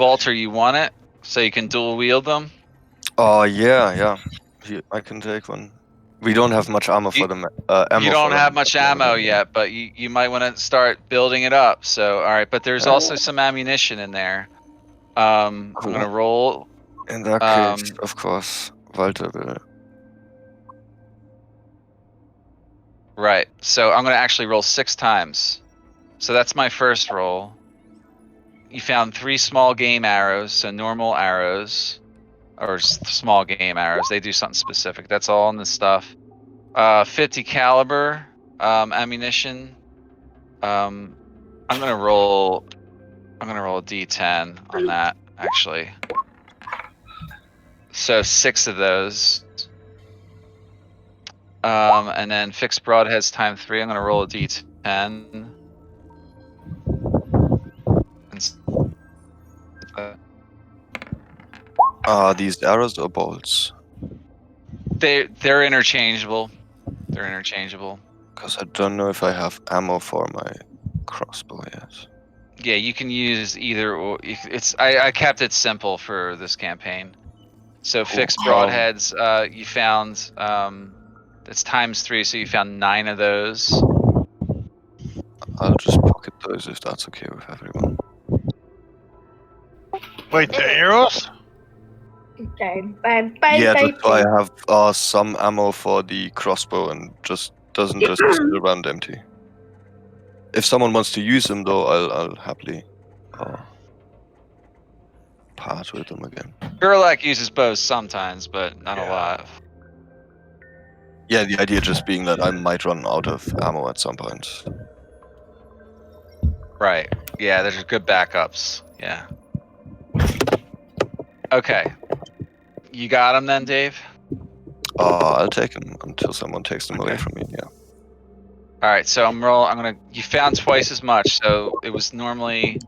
Walter, you want it so you can dual wield them? Oh yeah. I can take one. We don't have much ammo for them. Ammo You don't for have them. much ammo yet, but you might want to start building it up. So, all right, but there's also some ammunition in there. I'm gonna roll. In that case, of course, Walter will. Right. So I'm gonna actually roll 6 times. So that's my first roll. You found 3 small game arrows, so normal arrows, or small game arrows. They do something specific. That's all in the stuff. 50 caliber ammunition. I'm gonna roll a D10 on that, actually. So 6 of those. And then fixed broadheads time 3. I'm gonna roll a D10. These arrows or bolts? They're interchangeable. They're interchangeable. Because I don't know if I have ammo for my crossbow yet. Yeah, you can use either. Or I kept it simple for this campaign. So fixed broadheads. You found that's times 3, so you found 9 of those. I'll just pocket those if that's okay with everyone. Wait, the arrows? Yeah, just so I have some ammo for the crossbow and just doesn't just sit around empty. If someone wants to use them, though, I'll happily part with them again. Gerlach uses bows sometimes, but not a lot. Yeah, the idea just being that I might run out of ammo at some point. Right. Yeah, there's good backups. Yeah. Okay. You got them then, Dave? I'll take them until someone takes them away from me, yeah. Alright, so you found twice as much, so it was normally,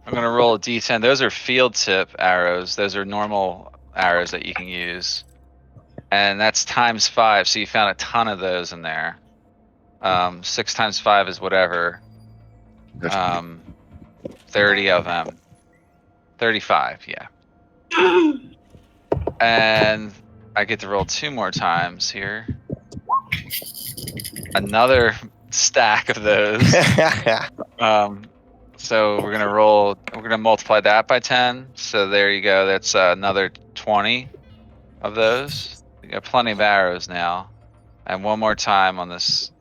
I'm gonna roll a D10. Those are field tip arrows. Those are normal arrows that you can use. And that's times 5, so you found a ton of those in there. 6 times 5 is whatever. 30 of them. 35, yeah. And I get to roll 2 more times here. Another stack of those. So we're gonna multiply that by 10. So there you go. That's another 20 of those. We got plenty of arrows now. And one more time on this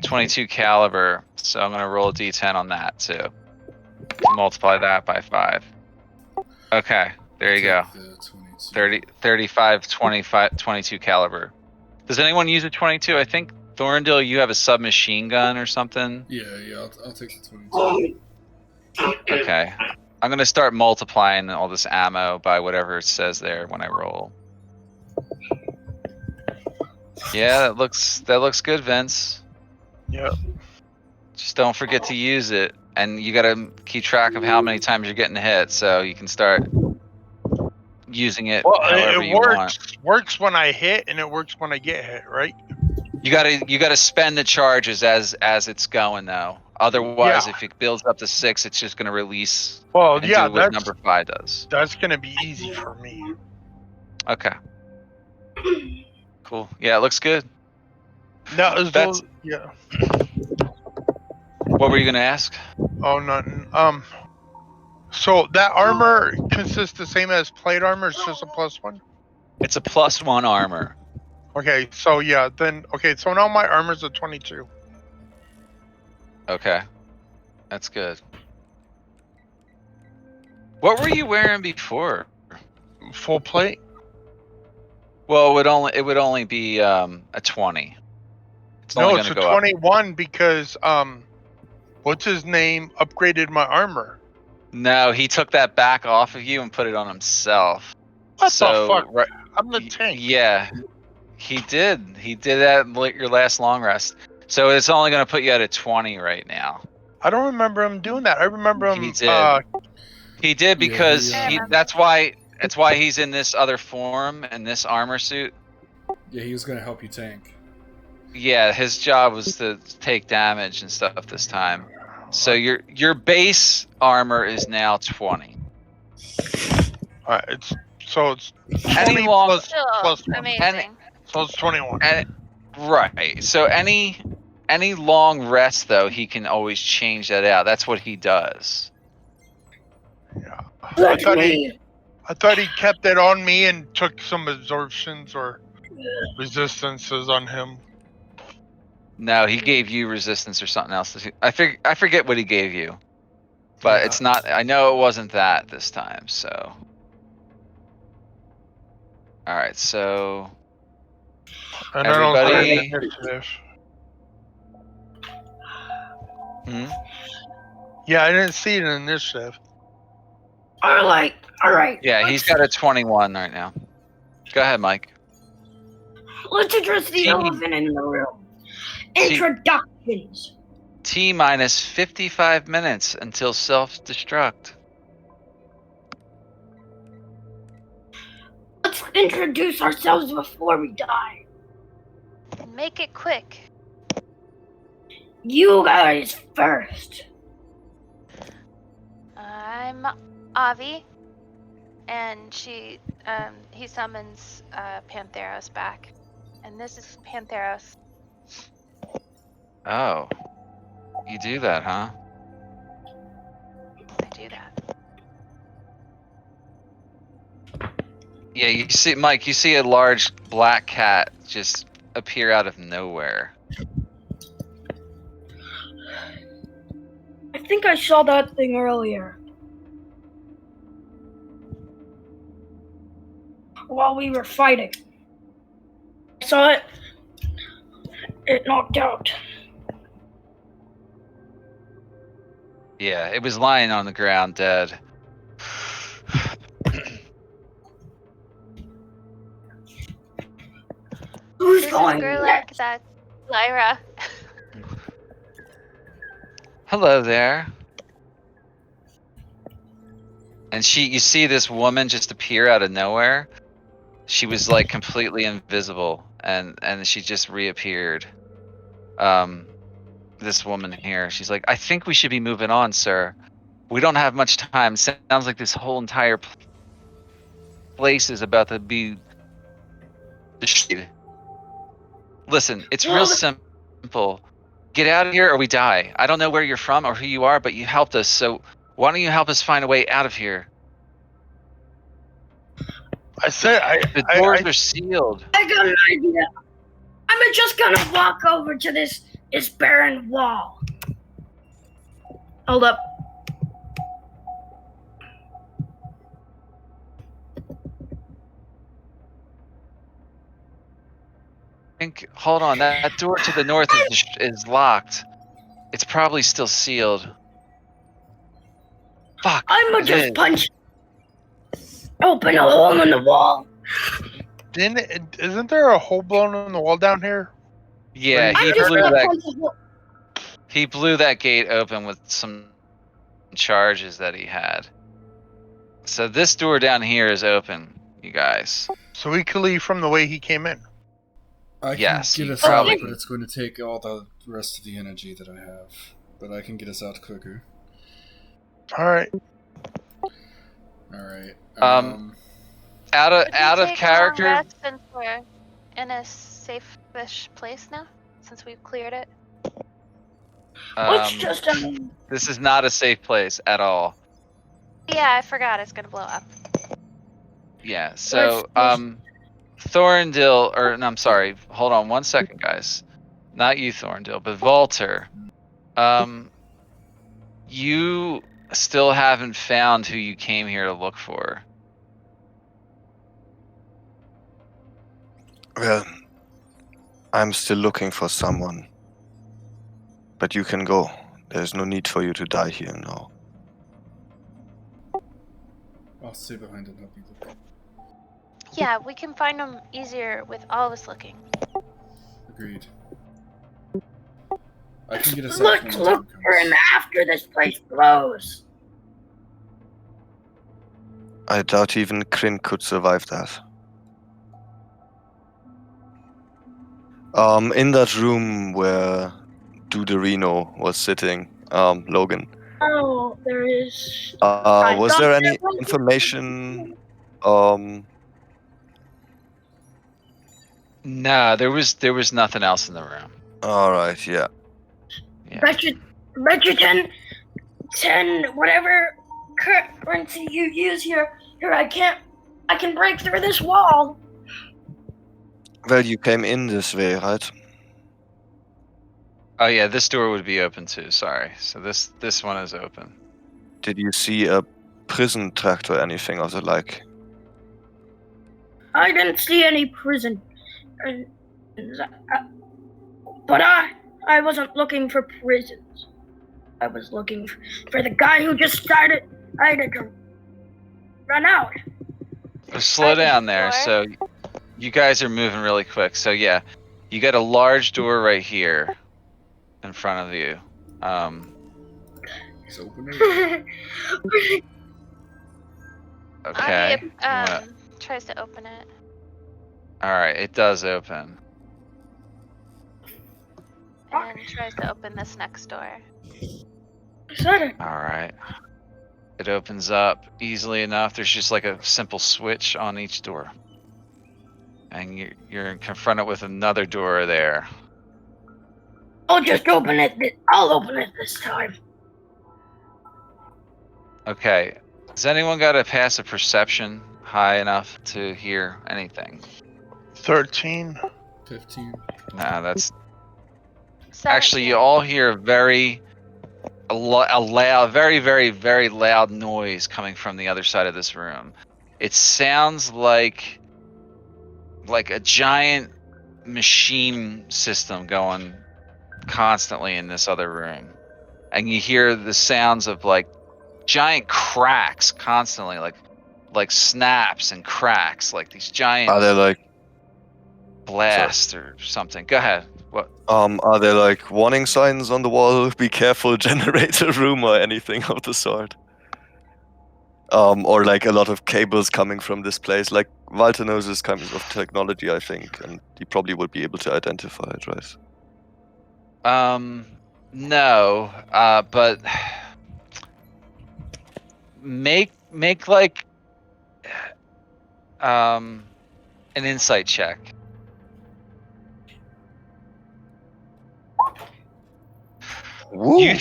22 caliber. So I'm gonna roll a D10 on that too. Multiply that by 5. Okay, there you go. 30, 35, 25, 22 caliber. Does anyone use a 22? I think Thorndale, you have a submachine gun or something. Yeah, I'll take the 22. Okay, I'm gonna start multiplying all this ammo by whatever it says there when I roll. Yeah, that looks good, Vince. Yep. Just don't forget to use it, and you gotta keep track of how many times you're getting hit, so you can start using it however you want. Works when I hit, and it works when I get hit, right? You gotta spend the charges as it's going though. Otherwise, if it builds up to 6, it's just gonna release. Well, and yeah, do what number 5 does. That's gonna be easy for me. Okay. Cool. Yeah, it looks good. No, That's- yeah. What were you gonna ask? Oh, nothing. So that armor consists the same as plate armor. It's just a +1. It's a +1 armor. Okay, so yeah, then so now my armor's a 22. Okay, that's good. What were you wearing before? Full plate. Well, it would only be a 20. It's No, only it's a gonna go 21 because what's his name upgraded my armor. No, he took that back off of you and put it on himself. What the fuck? Right, I'm the tank. Yeah, he did. He did that in your last long rest. So it's only going to put you at a 20 right now. I don't remember him doing that. I remember him. He did. He did because that's why he's in this other form and this armor suit. Yeah, he was going to help you tank. Yeah, his job was to take damage and stuff this time. So your base armor is now 20. All right, it's 20 Any long, Still plus 1. amazing. So it's 21. right? So any long rest though, he can always change that out. That's what he does. Yeah. I Let thought me. he kept it on me and took some absorptions or resistances on him. No, he gave you resistance or something else. I forget what he gave you, but Yeah. it's not. I know it wasn't that this time. So, all right. So And I don't see everybody. initiative. Hmm? Yeah, I didn't see an initiative. All right. Yeah, he's got a 21 right now. Go ahead, Mike. Let's address the T- elephant in the room. T- Introductions. T minus 55 minutes until self-destruct. Let's introduce ourselves before we die. Make it quick. You guys first. I'm Avi, and he summons Pantheros back, and this is Pantheros. Oh, you do that, huh? I do that. Yeah, you see, Mike. You see a large black cat just appear out of nowhere. I think I saw that thing earlier. While we were fighting. I saw it. It knocked out. Yeah, it was lying on the ground dead. Who's This is going Gerlach. next? That's Lyra. Hello there. And you see this woman just appear out of nowhere. She was like completely invisible, and she just reappeared. This woman here, she's like, I think we should be moving on, sir. We don't have much time. Sounds like this whole entire place is about to be destroyed. Listen, it's real simple. Get out of here or we die. I don't know where you're from or who you are, but you helped us, so why don't you help us find a way out of here? I said The doors are sealed. I got an idea. I'm just gonna walk over to this barren wall. Hold up. Hold on, that door to the north is locked. It's probably still sealed. Fuck. I'ma it just is. punch. Open a hole in the wall. Isn't there a hole blown in the wall down here? Yeah, I'm he just blew gonna that. He blew that gate open with some charges that he had. So this door down here is open, you guys. So he could leave from the way he came in. I Yes, can you get us probably out, but can. it's going to take all the rest of the energy that I have. But I can get us out quicker. All right. Alright. Out Should we of take a long character. rest since we're in a safe-ish place now, since we've cleared it. Let's just This is not a safe place at all. Yeah, I forgot it's gonna blow up. Yeah. So Let's Thorndil, or no, I'm sorry. Hold on one second, guys. Not you, Thorndil, but Volter. You still haven't found who you came here to look for. Well, I'm still looking for someone. But you can go. There's no need for you to die here now. I'll stay behind and help you look. Yeah, we can find them easier with all of us looking. Agreed. I can get us out Let's when the look time for him comes. after this place blows. I doubt even Kryn could survive that. In that room where Duderino was sitting, Logan, Oh, there is. Was there any thought- information? No, there was nothing else in the room. All right, yeah. Yeah. Bet you 10 whatever currency you use here. I can break through this wall. Well, you came in this way, right? Oh yeah, this door would be open too. Sorry. So this one is open. Did you see a prison tract or anything of the like? I didn't see any prison. But I wasn't looking for prisons. I was looking for the guy who just started. I had to run out. Slow down there. Door. So you guys are moving really quick. So yeah, you got a large door right here in front of you. He's opening. Okay. Ani tries to open it. All right, it does open. And then tries to open this next door. All right. It opens up easily enough. There's just like a simple switch on each door. And you're confronted with another door there. I'll just open it. I'll open it this time. Okay. Has anyone got a passive perception high enough to hear anything? 13. 15. No, that's 17. actually you all hear a very loud, very, very, very loud noise coming from the other side of this room. It sounds like a giant machine system going constantly in this other room. And you hear the sounds of like giant cracks constantly, like snaps and cracks, like these giant Are there like blasts or something. Go ahead. What? are there like warning signs on the wall? Be careful, generator room or anything of the sort? Or like a lot of cables coming from this place. Like Walter knows this kind of technology, I think, and he probably would be able to identify it, right? No. But make like an insight check. Woo! You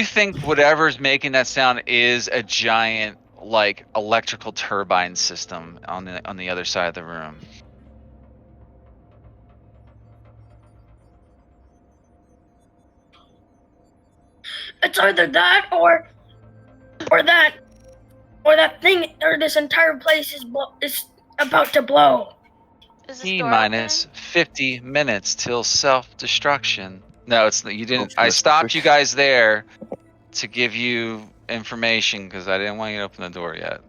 think whatever's making that sound is a giant like electrical turbine system on the other side of the room. It's either that or that thing or this entire place is about to blow. Is this T door minus 50 minutes till self-destruction. No, it's you didn't. I Hopefully stopped you quick. guys there to give you information because I didn't want you to open the door yet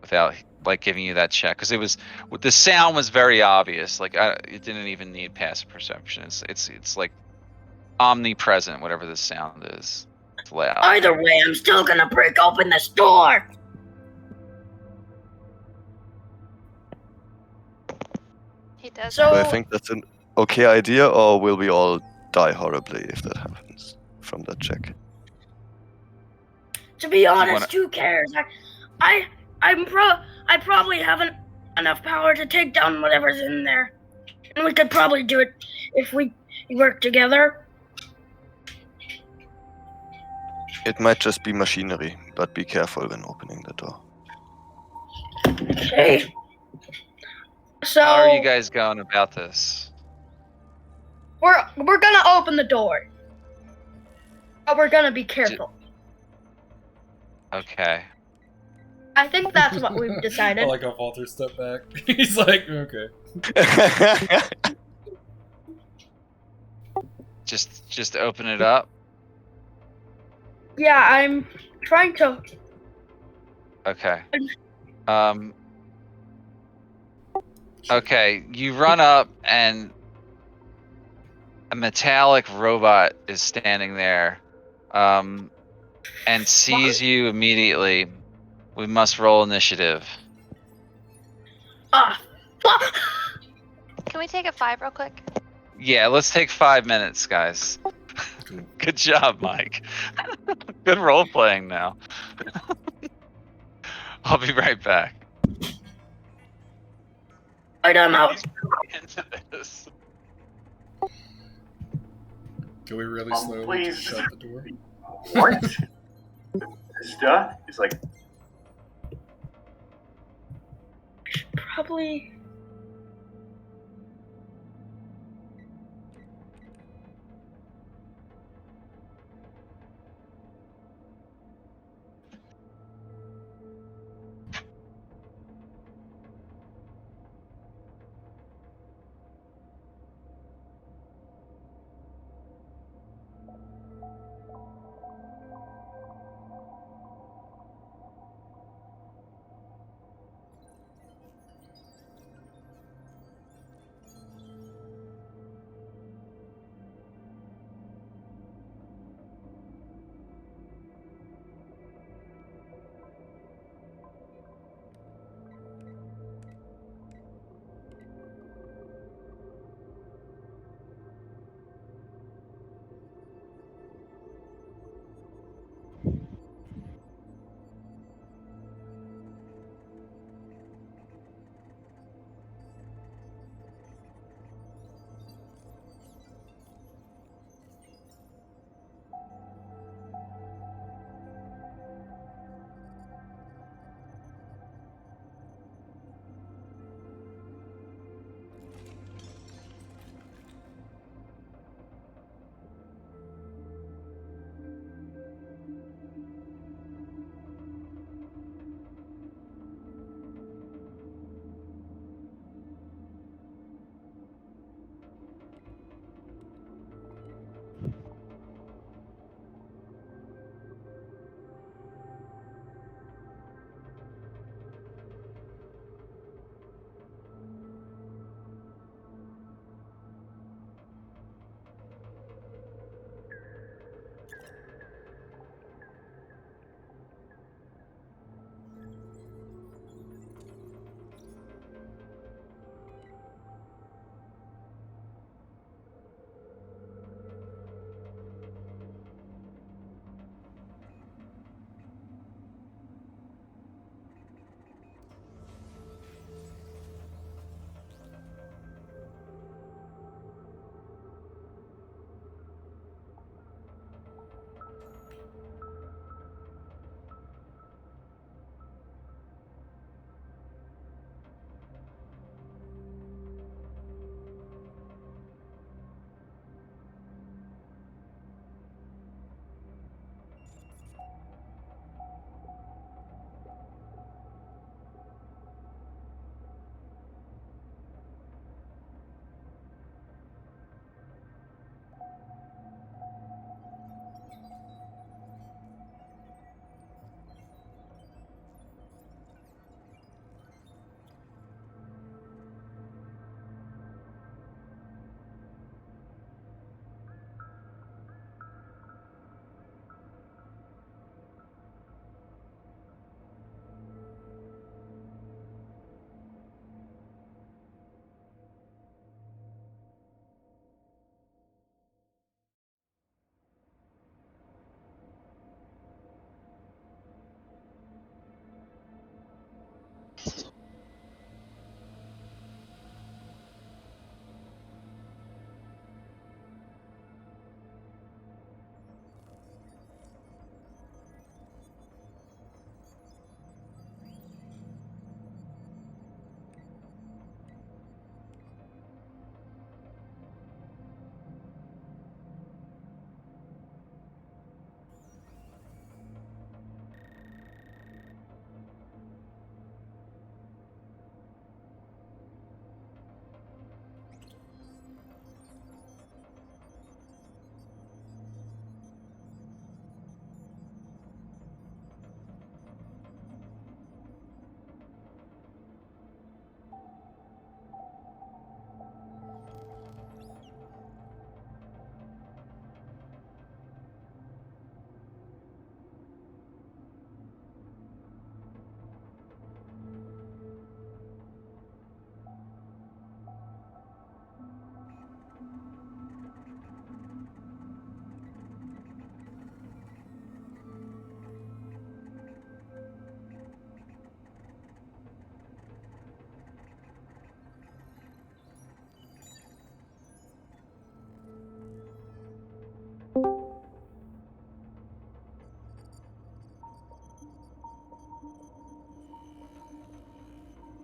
without like giving you that check because the sound was very obvious. Like it didn't even need passive perception. It's like omnipresent. Whatever the sound is, it's loud. Either way, I'm still gonna break open this door. He does. So- Do I think that's an okay idea, or will we all die horribly if that happens from that check? To be honest, wanna- who cares? I probably haven't enough power to take down whatever's in there, and we could probably do it if we work together. It might just be machinery, but be careful when opening the door. Okay. So How are you guys going about this? we're gonna open the door, but we're gonna be careful. Okay. I think that's what we've I decided. like how Walter stepped back. He's like, okay. Just open it up. Yeah, I'm trying to. Okay. Okay, you run up and a metallic robot is standing there, and sees you immediately. We must roll initiative. Can we take a 5 real quick? Yeah, let's take 5 minutes, guys. Cool. Good job, Mike. Good role playing now. I'll be right back. Alright, I'm out. Into this. Can we really slowly please. just shut the door? What? Stuff? It's like, Probably.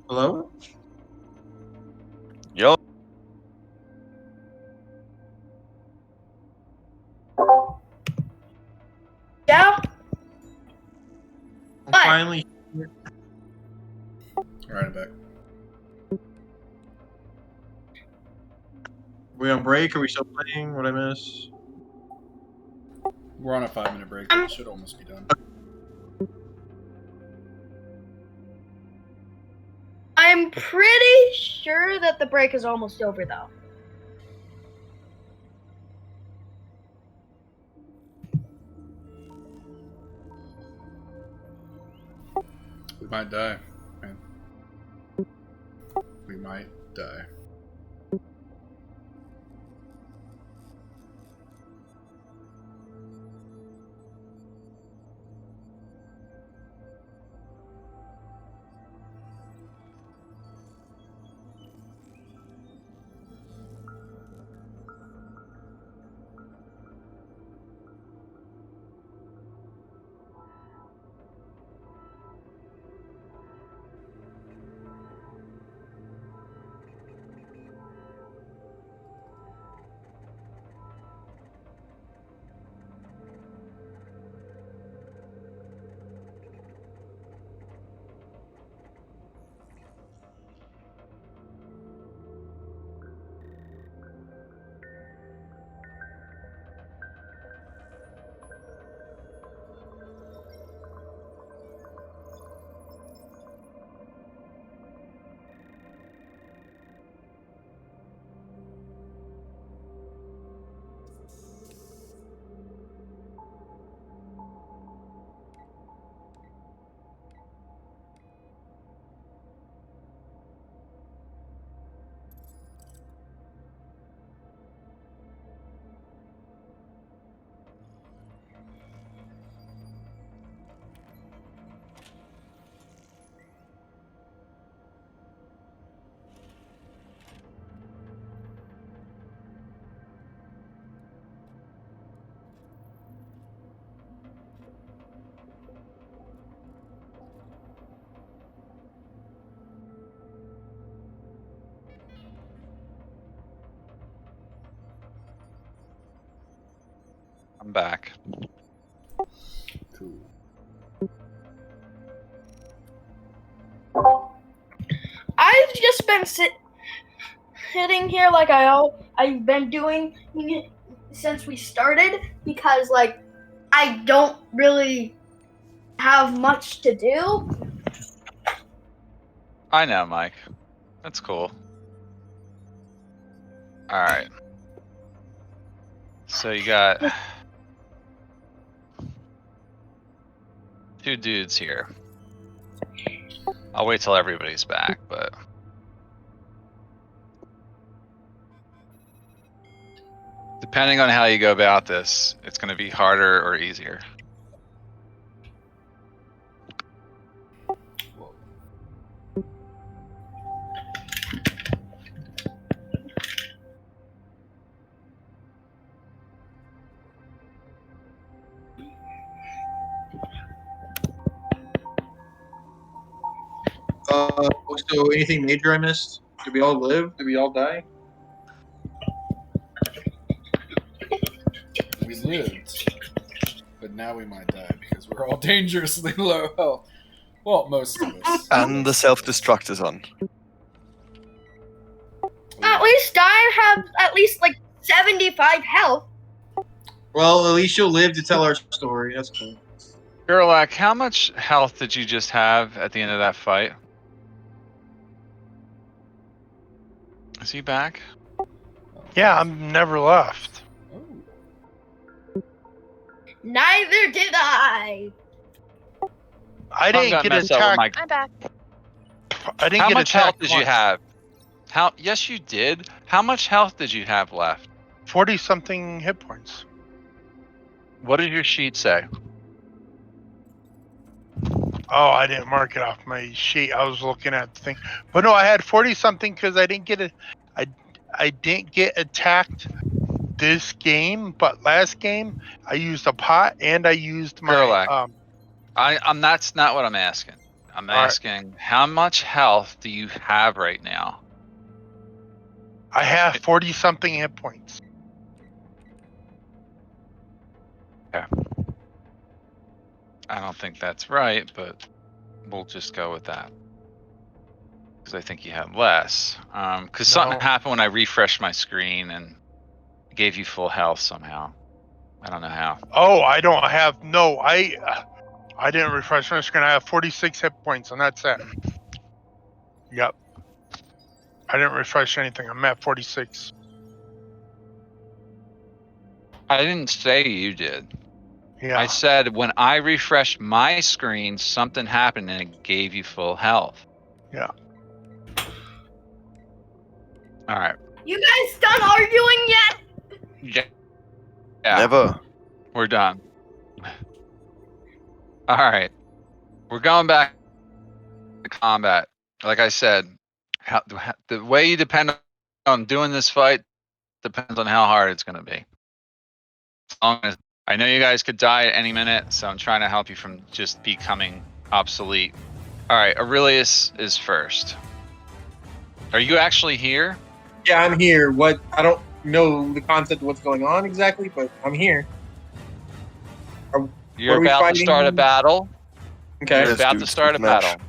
Hello? Yo. Yeah. I'm What? finally here. Alright, I'm back. Are we on break? Are we still playing? What I miss? We're on a 5-minute break, but it should almost be done. I'm pretty sure that the break is almost over, though. We might die, man. We might die. I'm back. Cool. I've just been sitting here like I've been doing since we started because like I don't really have much to do. I know, Mike. That's cool. Alright. So you got 2 dudes here. I'll wait till everybody's back, but depending on how you go about this, it's gonna be harder or easier. So anything major I missed? Did we all live? Did we all die? We lived, but now we might die because we're all dangerously low health. Well, most of us. And the self-destruct is on. At least I have at least like 75 health. Well, at least you'll live to tell our story. That's cool. Gerlach, how much health did you just have at the end of that fight? Is he back? Yeah, I'm never left. Oh. Neither did I. I Tom didn't got get messed up with attacked. my- I'm back. I didn't How get much health attacked did you once. have? Yes, you did. How much health did you have left? 40 something hit points. What did your sheet say? Oh, I didn't mark it off my sheet. I was looking at the thing, but no, I had 40 something because I didn't get it. I didn't get attacked this game, but last game I used a pot and I used my Gerlach. That's not what I'm asking. I'm All right. asking, how much health do you have right now? I have 40 something hit points. I don't think that's right, but we'll just go with that. Because I think you have less. Because something No. happened when I refreshed my screen and gave you full health somehow. I don't know how. Oh, I don't have no. I didn't refresh my screen. I have 46 hit points, and that's it. Yep. I didn't refresh anything. I'm at 46. I didn't say you did. Yeah. I said when I refreshed my screen, something happened and it gave you full health. Yeah. All right. You guys done arguing yet? Yeah. Never. We're done. All right. We're going back to combat. Like I said, the way you depend on doing this fight depends on how hard it's going to be. As long as I know you guys could die at any minute, so I'm trying to help you from just becoming obsolete. All right, Aurelius is first. Are you actually here? Yeah, I'm here. What? I don't know the concept of what's going on exactly, but I'm here. You're are we about to fighting? start a battle. Okay. You're Yes, about to dude, start a smash. battle.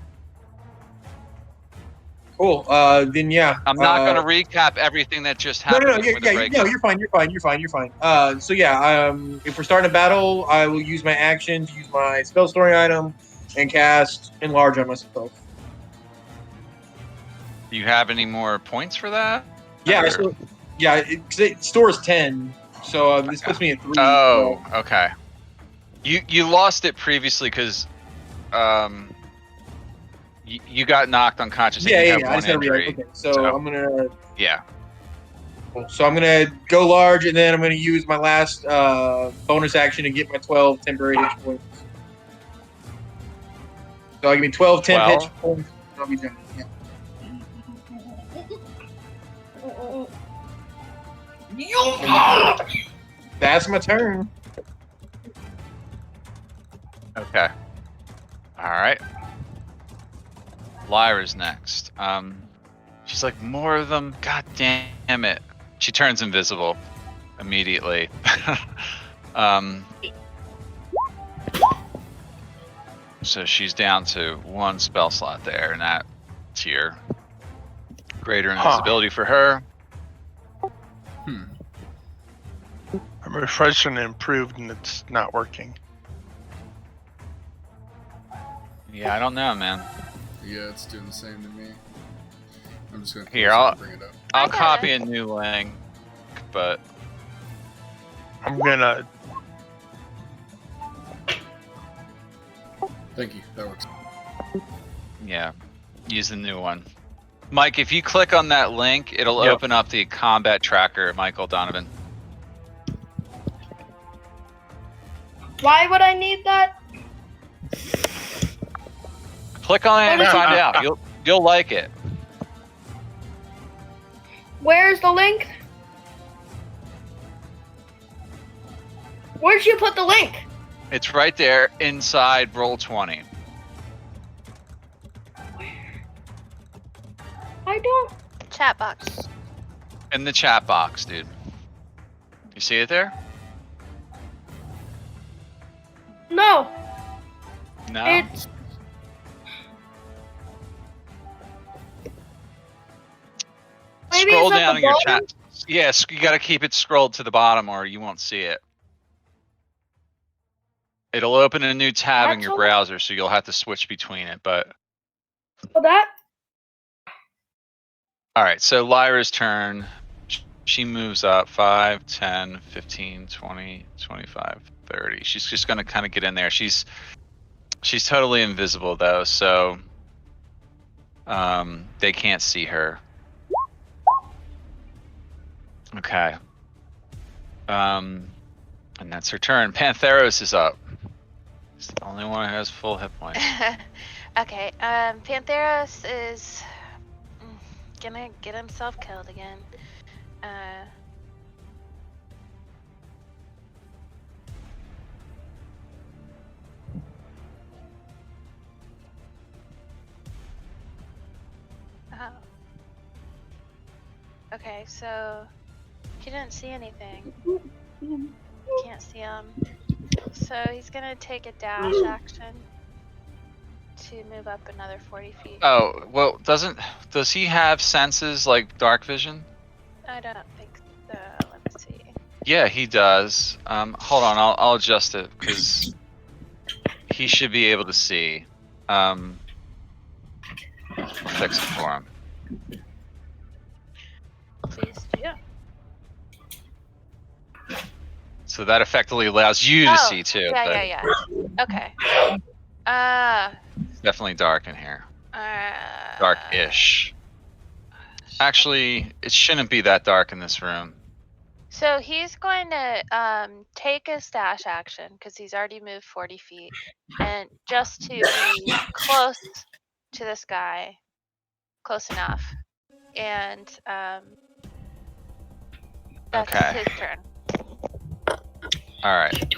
Cool. Then yeah. I'm not going to recap everything that just No, happened no, no. before the break. No, you're fine. You're fine. You're fine. You're fine. So yeah. If we're starting a battle, I will use my action to use my spell story item and cast enlarge on myself. Do you have any more points for that? Yeah. Or- It stores 10, so this puts me at 3. Oh, okay. You lost it previously because you got knocked unconscious and you have I one just gotta injury. react. Okay, so I'm gonna. Yeah. So I'm gonna go large, and then I'm gonna use my last bonus action to get my 12 temporary hit points. So I give me 12 10 hit 12? points. And I'll be done. Yeah. That's my turn. Okay. All right. Lyra's next. She's like, more of them. God damn it. She turns invisible immediately. So she's down to 1 spell slot there, and that tier. Greater invisibility for her. I'm refreshing and improved, and it's not working. Yeah, I don't know, man. Yeah, it's doing the same to me. I'm just gonna Here, bring it up. I'll I got copy it. a new link, but I'm gonna. Thank you. That works. yeah, use the new one. Mike, if you click on that link, it'll Yep. open up the combat tracker, Michael Donovan. Why would I need that? Click on it and What is find it? out. You'll like it. Where's the link? Where'd you put the link? It's right there inside Roll20. I don't. Chat box. In the chat box, dude. You see it there? No, No? it's. Maybe Scroll it's at down the in your bottom? chat. Yes, you gotta keep it scrolled to the bottom or you won't see it. It'll open a new tab in your Actually- browser, so you'll have to switch between it, but... Oh, that? Alright, so Lyra's turn. She moves up 5, 10, 15, 20, 25, 30. She's just gonna kind of get in there. She's totally invisible though, so they can't see her. Okay. And that's her turn. Pantheros is up. He's the only one who has full hit points. Okay, Pantheros is gonna get himself killed again. Oh. Okay, so he didn't see anything. Can't see him. So he's gonna take a dash action to move up another 40 feet. Oh, well, does he have senses like dark vision? I don't think so. Let's see. Yeah, he does. Hold on, I'll adjust it because he should be able to see. I'll fix it for him. Please do. So that effectively allows you to see too. Yeah, but yeah. Okay. It's definitely dark in here. Uh, Dark-ish. Actually, it shouldn't be that dark in this room. So he's going to take a stash action because he's already moved 40 feet, and just to be close to this guy, close enough, and that's Okay. his turn. All right.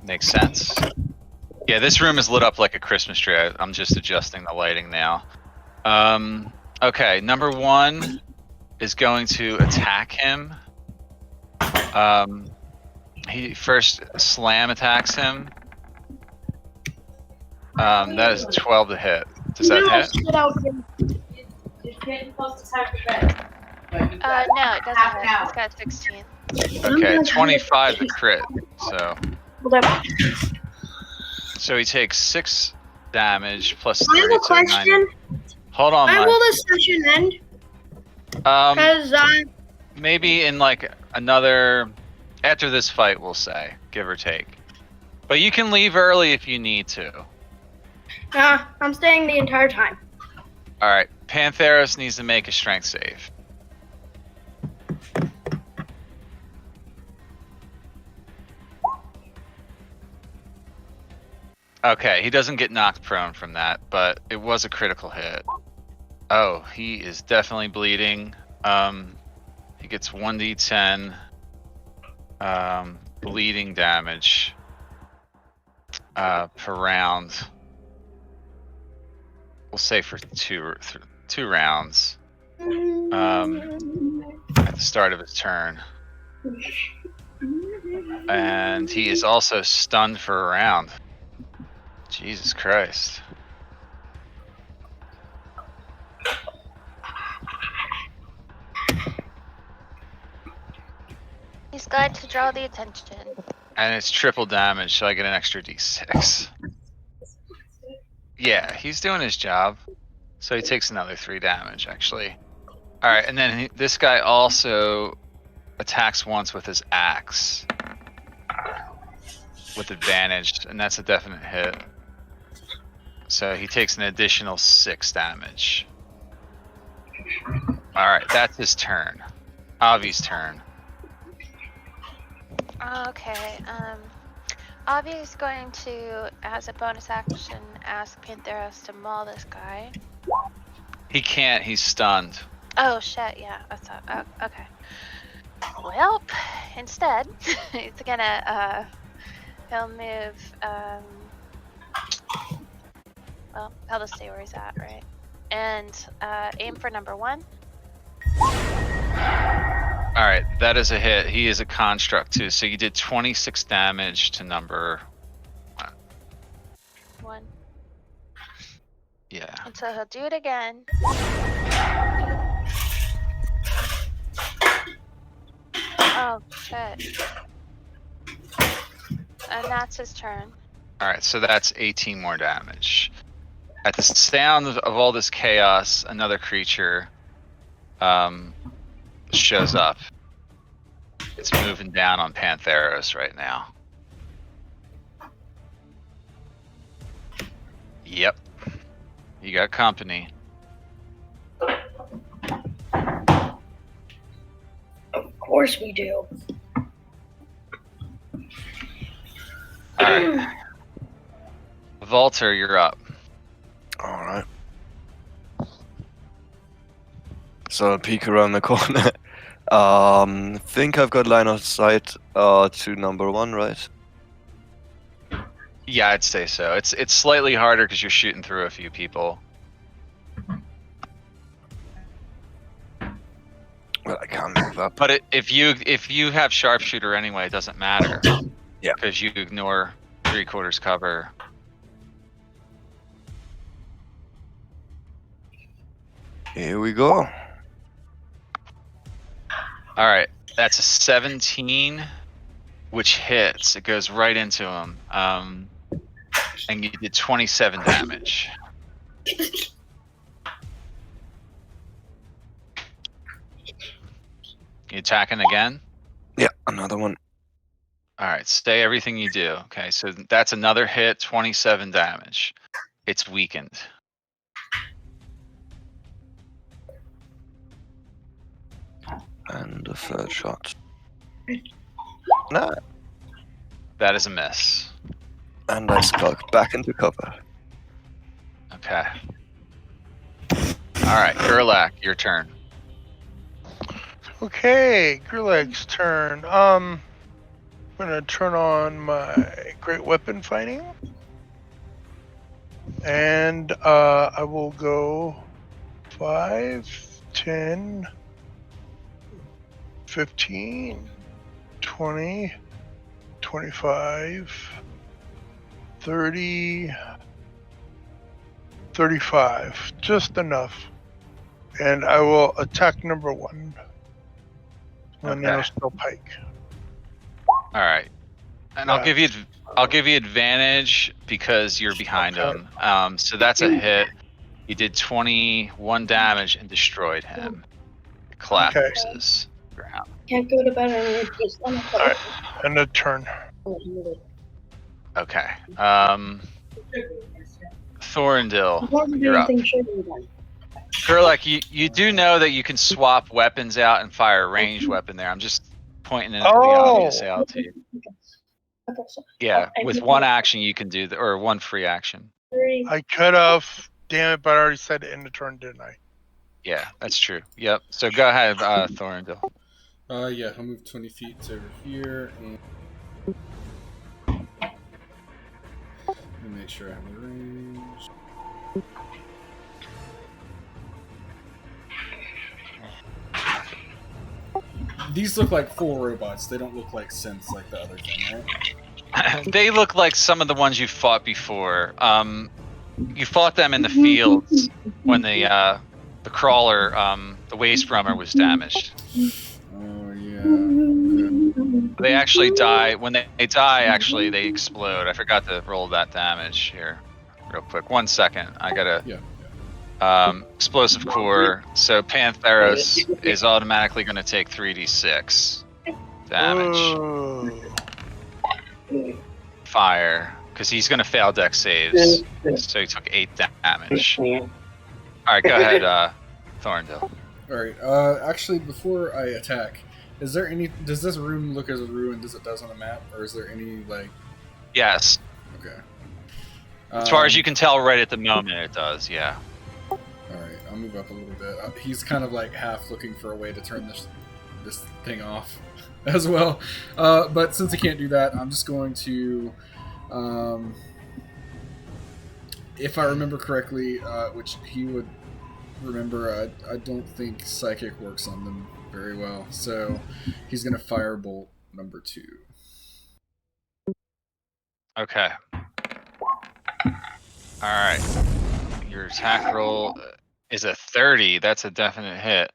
Makes sense. Yeah, this room is lit up like a Christmas tree. I'm just adjusting the lighting now. Okay, number 1 is going to attack him. He first slam attacks him. That is 12 to hit. Does that hit? No, it doesn't hit. He's got 16. Okay, 25 to crit. So he takes 6 damage plus 30. I have a question. Hold on, When Mike. will this session end? Because Maybe in like another, after this fight, we'll say, give or take. But you can leave early if you need to. I'm staying the entire time. All right, Pantheros needs to make a strength save. Okay, he doesn't get knocked prone from that, but it was a critical hit. Oh, he is definitely bleeding. He gets 1d10 bleeding damage per round. We'll say for two rounds at the start of his turn. And he is also stunned for a round. Jesus Christ. He's glad to draw the attention. And it's triple damage, so I get an extra d6. Yeah, he's doing his job. So he takes another 3 damage, actually. Alright, and then this guy also attacks once with his axe. With advantage, and that's a definite hit. So he takes an additional 6 damage. Alright, that's his turn. Avi's turn. Okay, Avi is going to, as a bonus action, ask Pantheros to maul this guy. He can't, he's stunned. Oh shit, yeah, that's okay. Well, instead, he's gonna, he'll move, well, he'll just stay where he's at, right? And, aim for number 1. Alright, that is a hit. He is a construct too, so you did 26 damage to number 1. Yeah. And so he'll do it again. Oh shit. And that's his turn. Alright, so that's 18 more damage. At the sound of all this chaos, another creature shows up. It's moving down on Pantheros right now. Yep. You got company. Of course we do. Alright. Volter, you're up. Alright. So I'll peek around the corner. Think I've got line of sight to number 1, right? Yeah, I'd say so. It's slightly harder because you're shooting through a few people. Well, I can't move up. But if you have sharpshooter anyway, it doesn't matter. Yeah. Because you ignore 3/4 cover. Here we go. All right, that's a 17, which hits. It goes right into him. And you did 27 damage. You attacking again? Yeah, another one. All right, stay everything you do. Okay, so that's another hit, 27 damage. It's weakened. And the third shot. Nah. That is a miss. And I skulk back into cover. Okay. All right, Gerlach, your turn. Okay, Gurlag's turn. I'm gonna turn on my great weapon fighting. And I will go 5, 10, 15, 20, 25, 30, 35. Just enough. And I will attack number 1. The Okay. narrow steel pike. All right, and I'll give you advantage because you're behind Okay. him. So that's a hit. You did 21 damage and destroyed him. It collapses. Ground. Can't go to bed and just Alright, end of turn. Okay. Thorndil, you're up. Gerlach, you do know that you can swap weapons out and fire a ranged weapon there. I'm just pointing the obvious out to you. Okay, so Yeah, with one action you can do or one free action. 3. I could have. Damn it, but I already said it in the turn, didn't I? Yeah, that's true. Yep. So go ahead, Thorndil. Yeah, I'll move 20 feet to over here, and let me make sure I have the range. These look like full robots. They don't look like synths like the other thing, right? They look like some of the ones you fought before. You fought them in the fields when the crawler, the waste rummer was damaged. Oh yeah. They actually die. When they die, actually, they explode. I forgot to roll that damage here real quick. 1 second. I gotta... Yeah. Explosive core. So Pantheros is automatically going to take 3d6 damage. Ooh. Fire. Because he's going to fail dex saves. So he took 8 damage. Alright, go ahead, Thorndil. Alright, actually, before I attack, does this room look as ruined as it does on the map? Or is there any, like... Yes. Okay. As far as you can tell right at the moment, it does, yeah. Alright, I'll move up a little bit. He's kind of like half looking for a way to turn this thing off as well. But since he can't do that, I'm just going to... if I remember correctly, which he would remember, I don't think Psychic works on them very well. So he's going to Firebolt number 2. Okay. Alright. Your attack roll is a 30. That's a definite hit.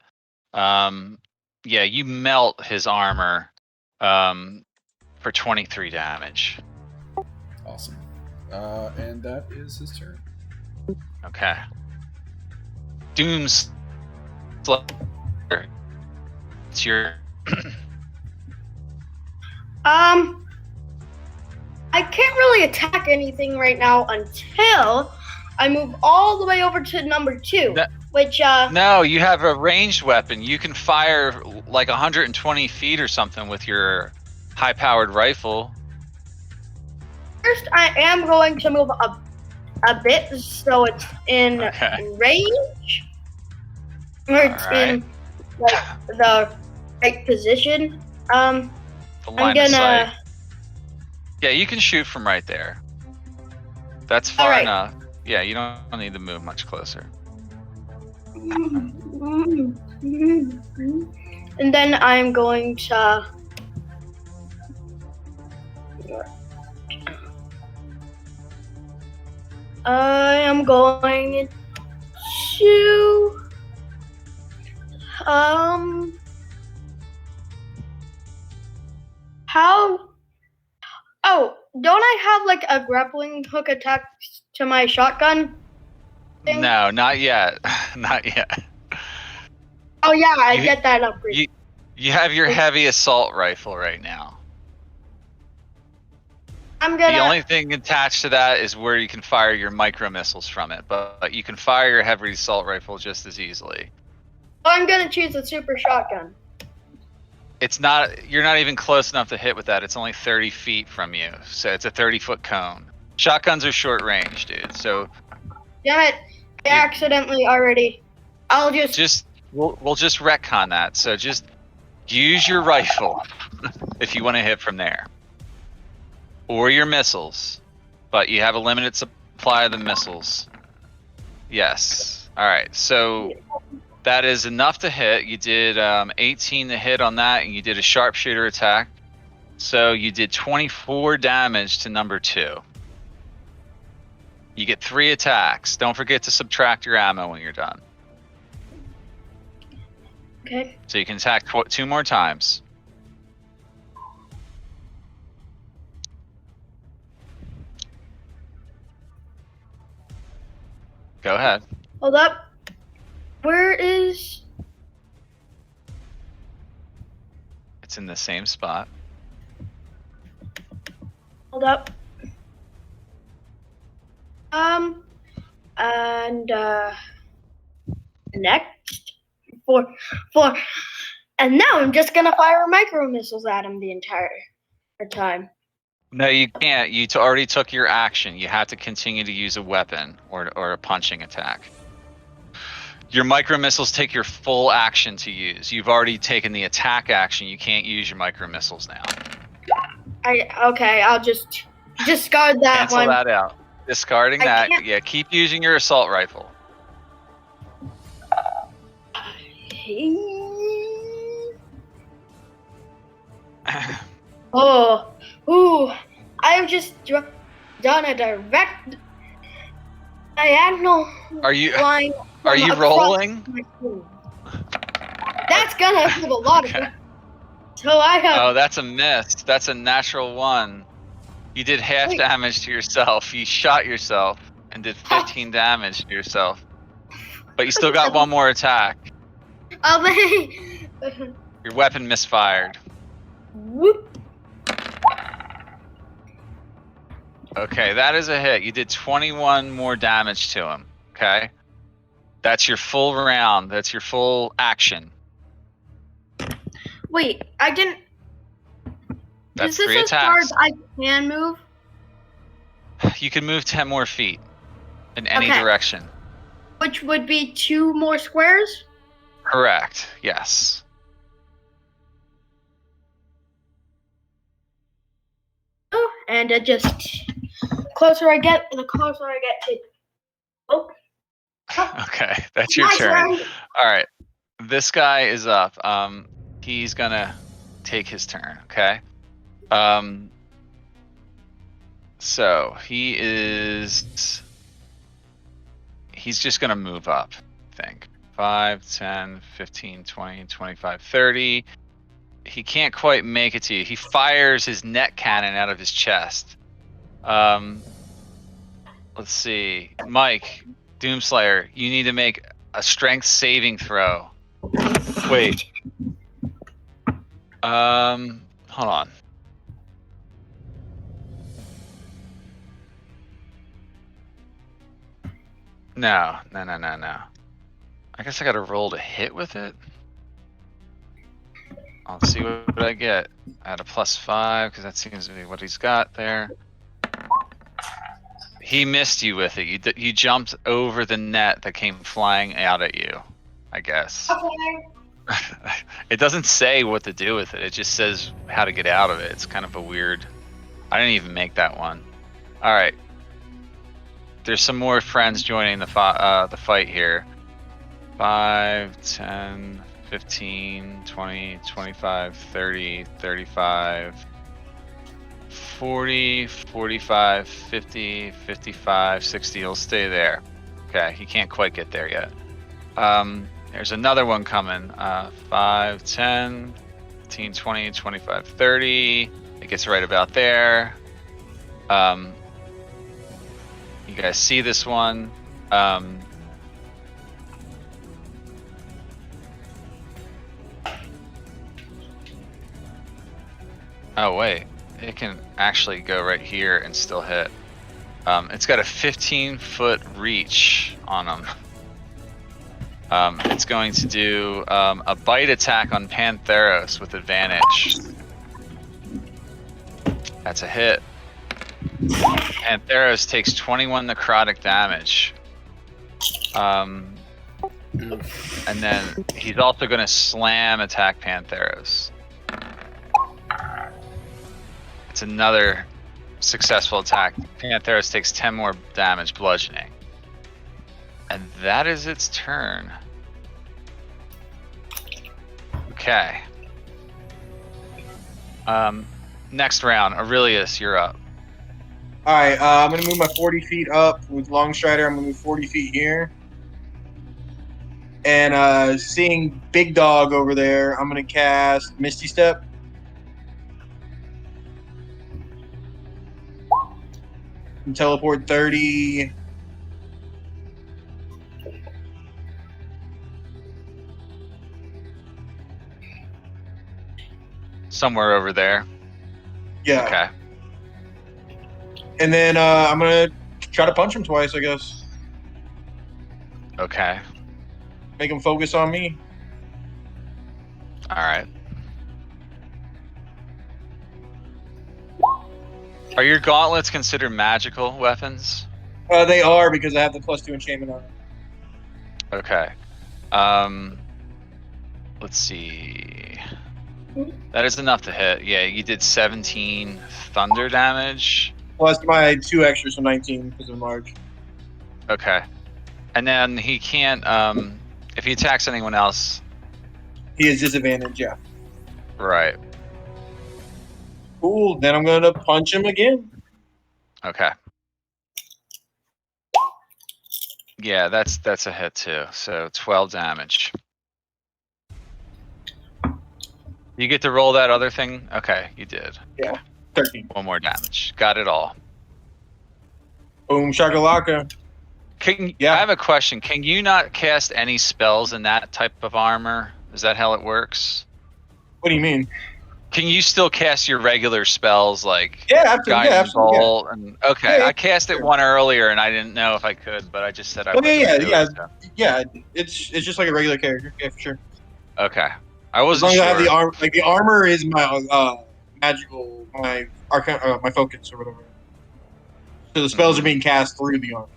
Yeah, you melt his armor for 23 damage. Awesome. And that is his turn. Okay. Doom's... It's your... I can't really attack anything right now until I move all the way over to number 2, which No, you have a ranged weapon. You can fire like 120 feet or something with your high-powered rifle. first I am going to move a bit so it's in range, or it's in like the right position. The I'm line of sight. gonna. Yeah, you can shoot from right there. That's far Alright. enough. Yeah, you don't need to move much closer. And then I'm going to. I am going to. How? Oh, don't I have like a grappling hook attached to my shotgun? Thing? No, not yet. Not yet. Oh yeah, I You- get that upgrade. You have your heavy assault rifle right now. I'm gonna. The only thing attached to that is where you can fire your micro missiles from it, but you can fire your heavy assault rifle just as easily. I'm gonna choose the super shotgun. It's not. You're not even close enough to hit with that. It's only 30 feet from you, so it's a 30-foot cone. Shotguns are short range, dude. So Damn it! I accidentally already. I'll just. we'll just retcon that. So just use your rifle if you want to hit from there, or your missiles, but you have a limited supply of the missiles. Yes. All right. So that is enough to hit. You did 18 to hit on that, and you did a sharpshooter attack. So you did 24 damage to number 2. You get 3 attacks. Don't forget to subtract your ammo when you're done. Okay. So you can attack 2 more times. Go ahead. Hold up. Where is? It's in the same spot. Hold up. And next for and now I'm just gonna fire micro missiles at him the entire time. No, you can't. You already took your action. You have to continue to use a weapon or a punching attack. Your micro missiles take your full action to use. You've already taken the attack action. You can't use your micro missiles now. Okay, I'll just discard that Cancel one. that out. Discarding that. can't- Yeah, keep using your assault rifle. Oh, ooh! I've just done a direct diagonal Are you line. are you across rolling? my screen. That's gonna have a lot of. Okay. So I have. Oh, that's a miss. That's a natural 1. You did half Wait. damage to yourself. You shot yourself and did 15 damage to yourself. But you still got 1 more attack. Your weapon misfired. Whoop. Okay, that is a hit. You did 21 more damage to him. Okay. That's your full round. That's your full action. Wait, I didn't. That's Is this 3 as far attacks. as I can move? You can move 10 more feet in any Okay. direction. Which would be 2 more squares? Correct. Yes. Oh, and it just closer I get, the closer I get to. Oh, Okay, that's your my turn. turn. All right. This guy is up. He's gonna take his turn, okay? So he's just gonna move up, I think. 5, 10, 15, 20, 25, 30. He can't quite make it to you. He fires his net cannon out of his chest. Let's see. Mike, Doomslayer, you need to make a strength saving throw. Wait. Hold on. No. I guess I gotta roll to hit with it. I'll see what I get. At a +5, because that seems to be what he's got there. He missed you with it. You jumped over the net that came flying out at you, I guess. Okay. It doesn't say what to do with it. It just says how to get out of it. It's kind of a weird. I didn't even make that one. All right. There's some more friends joining the fight here. 5, 10, 15, 20, 25, 30, 35, 40, 45, 50, 55, 60. He'll stay there. Okay, he can't quite get there yet. There's another one coming. 5, 10, 15, 20, 25, 30. It gets right about there. You guys see this one. Oh wait, it can actually go right here and still hit. It's got a 15-foot reach on him. It's going to do a bite attack on Pantheros with advantage. That's a hit. Pantheros takes 21 necrotic damage. And then he's also going to slam attack Pantheros. It's another successful attack. Pantheros takes 10 more damage, bludgeoning. And that is its turn. Okay. Next round, Aurelius, you're up. All right, I'm gonna move my 40 feet up with Long Strider. I'm gonna move 40 feet here, and seeing Big Dog over there, I'm gonna cast Misty Step. And teleport 30. Somewhere over there. Yeah. Okay. And then I'm gonna try to punch him twice, I guess. Okay. Make him focus on me. All right. Are your gauntlets considered magical weapons? They are, because I have the +2 enchantment on it. Okay. Let's see. That is enough to hit. Yeah, you did 17 thunder damage. Plus my 2 extras, so 19 because of March. Okay. And then he can't, if he attacks anyone else. He has disadvantage, yeah. Right. Cool, then I'm gonna punch him again. Okay. Yeah, that's a hit too. So 12 damage. You get to roll that other thing? Okay, you did. Yeah, 13. 1 more damage. Got it all. Boom, shakalaka. I have a question. Can you not cast any spells in that type of armor? Is that how it works? What do you mean? Can you still cast your regular spells like Guiding Bolt? And okay, Yeah, I cast it one earlier and I didn't know if I could, but I just said I was yeah. So. It's just like a regular character. Yeah, for sure. Okay, I As wasn't long as sure. I have the armor, like the armor is my magical, my my focus or whatever. So the spells are being cast through the armor.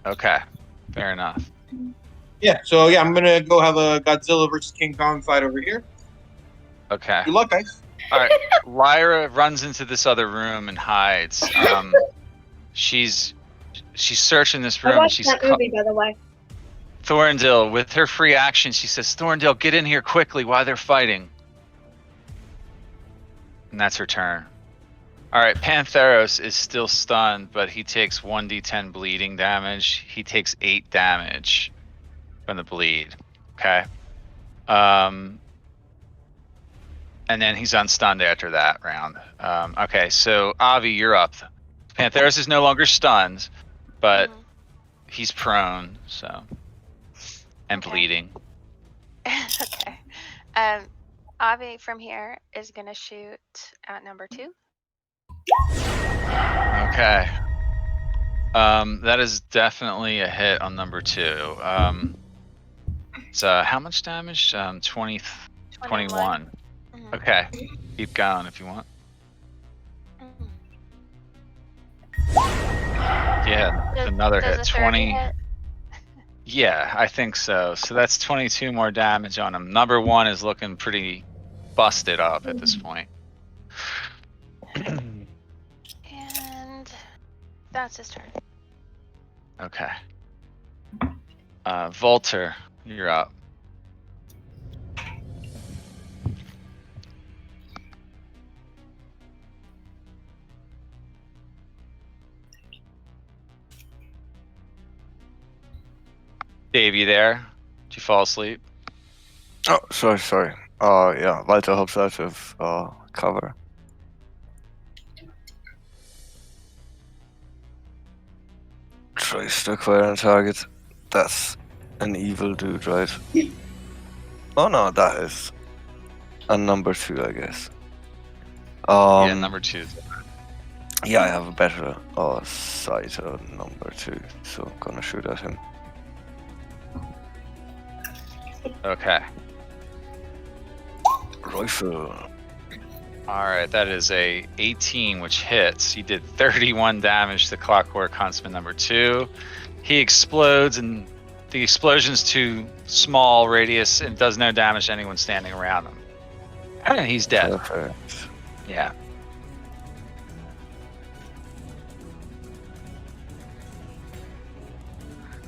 Okay, fair enough. Yeah, so yeah, I'm gonna go have a Godzilla versus King Kong fight over here. Okay. Good luck, guys. All right, Lyra runs into this other room and hides. She's searching this room. I watched She's that movie, by the way. Thorndale, with her free action, she says, "Thorndale, get in here quickly while they're fighting." And that's her turn. All right, Pantheros is still stunned, but he takes 1d10 bleeding damage. He takes 8 damage from the bleed. Okay. And then he's unstunned after that round. Okay, so Avi, you're up. Pantheros is no longer stunned, but he's prone, so, and bleeding. Okay. Avi from here is gonna shoot at number 2. Okay. That is definitely a hit on number 2. So how much damage? 21. Okay, keep going if you want. Yeah, another hit. 20. Hit? Yeah, I think so. So that's 22 more damage on him. Number 1 is looking pretty busted up at this point. And that's his turn. Okay. Volter, you're up. Dave, you there? Did you fall asleep? Oh, sorry. Yeah, Walter hops out of cover. Tries to acquire a target. That's an evil dude, right? Oh no, that is a number 2, I guess. Yeah, number 2. Yeah, I have a better sight on number 2, so I'm gonna shoot at him. Okay. Rifle. Alright, that is a 18, which hits. You did 31 damage to Clockwork Huntsman number 2. He explodes, and the explosion's too small radius and does no damage to anyone standing around him. And he's dead. Perfect. Yeah.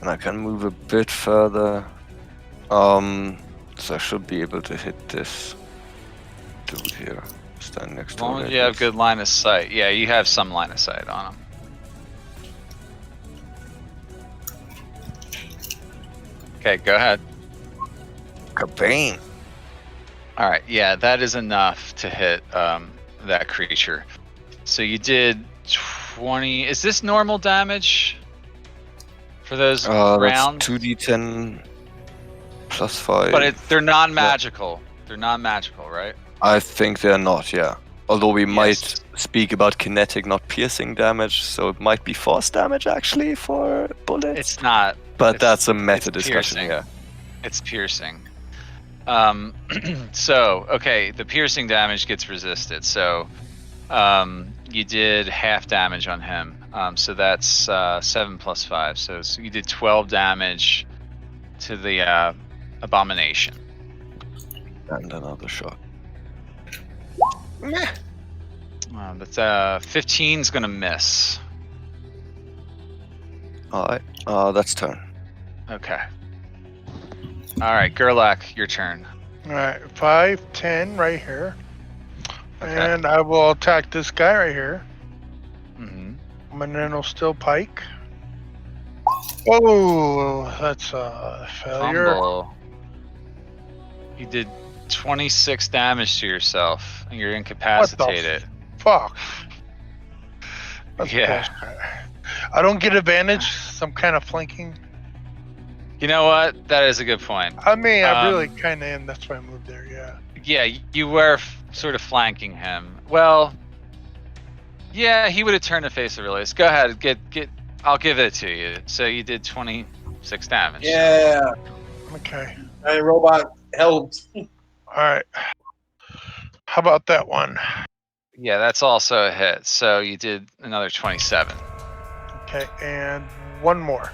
And I can move a bit further. So I should be able to hit this dude here. Stand next As to long him. as you have good line of sight. Yeah, you have some line of sight on him. Okay, go ahead. Kabane. Alright, yeah, that is enough to hit that creature. So you did 20. Is this normal damage for those rounds? That's 2d10 plus 5. But they're non-magical. They're non-magical, right? I think they're not, yeah. Although we Yes. might speak about kinetic, not piercing damage, so it might be force damage actually for bullets. It's not. But it's- that's a meta it's discussion, piercing. yeah. It's piercing. So, okay, the piercing damage gets resisted. So, you did half damage on him. So that's 7 plus 5. So you did 12 damage to the abomination. And another shot. But 15 is gonna miss. Alright, that's turn. Okay. All right, Gerlach, your turn. All right, 5, 10 right here. Okay. And I will attack this guy right here. Mm-hmm. And then I'll still pike. Oh, that's a failure. Fumble. You did 26 damage to yourself, and you're incapacitated. Fuck. That's Yeah. bullshit. I don't get advantage. Some kind of flanking. You know what? That is a good point. I mean, I really kind of am. That's why I moved there. Yeah. Yeah, you were sort of flanking him. Well, yeah, he would have turned to face the release. Go ahead, get. I'll give it to you. So you did 26 damage. Yeah. Okay. My robot helped. All right. How about that one? Yeah, that's also a hit. So you did another 27. Okay, and one more.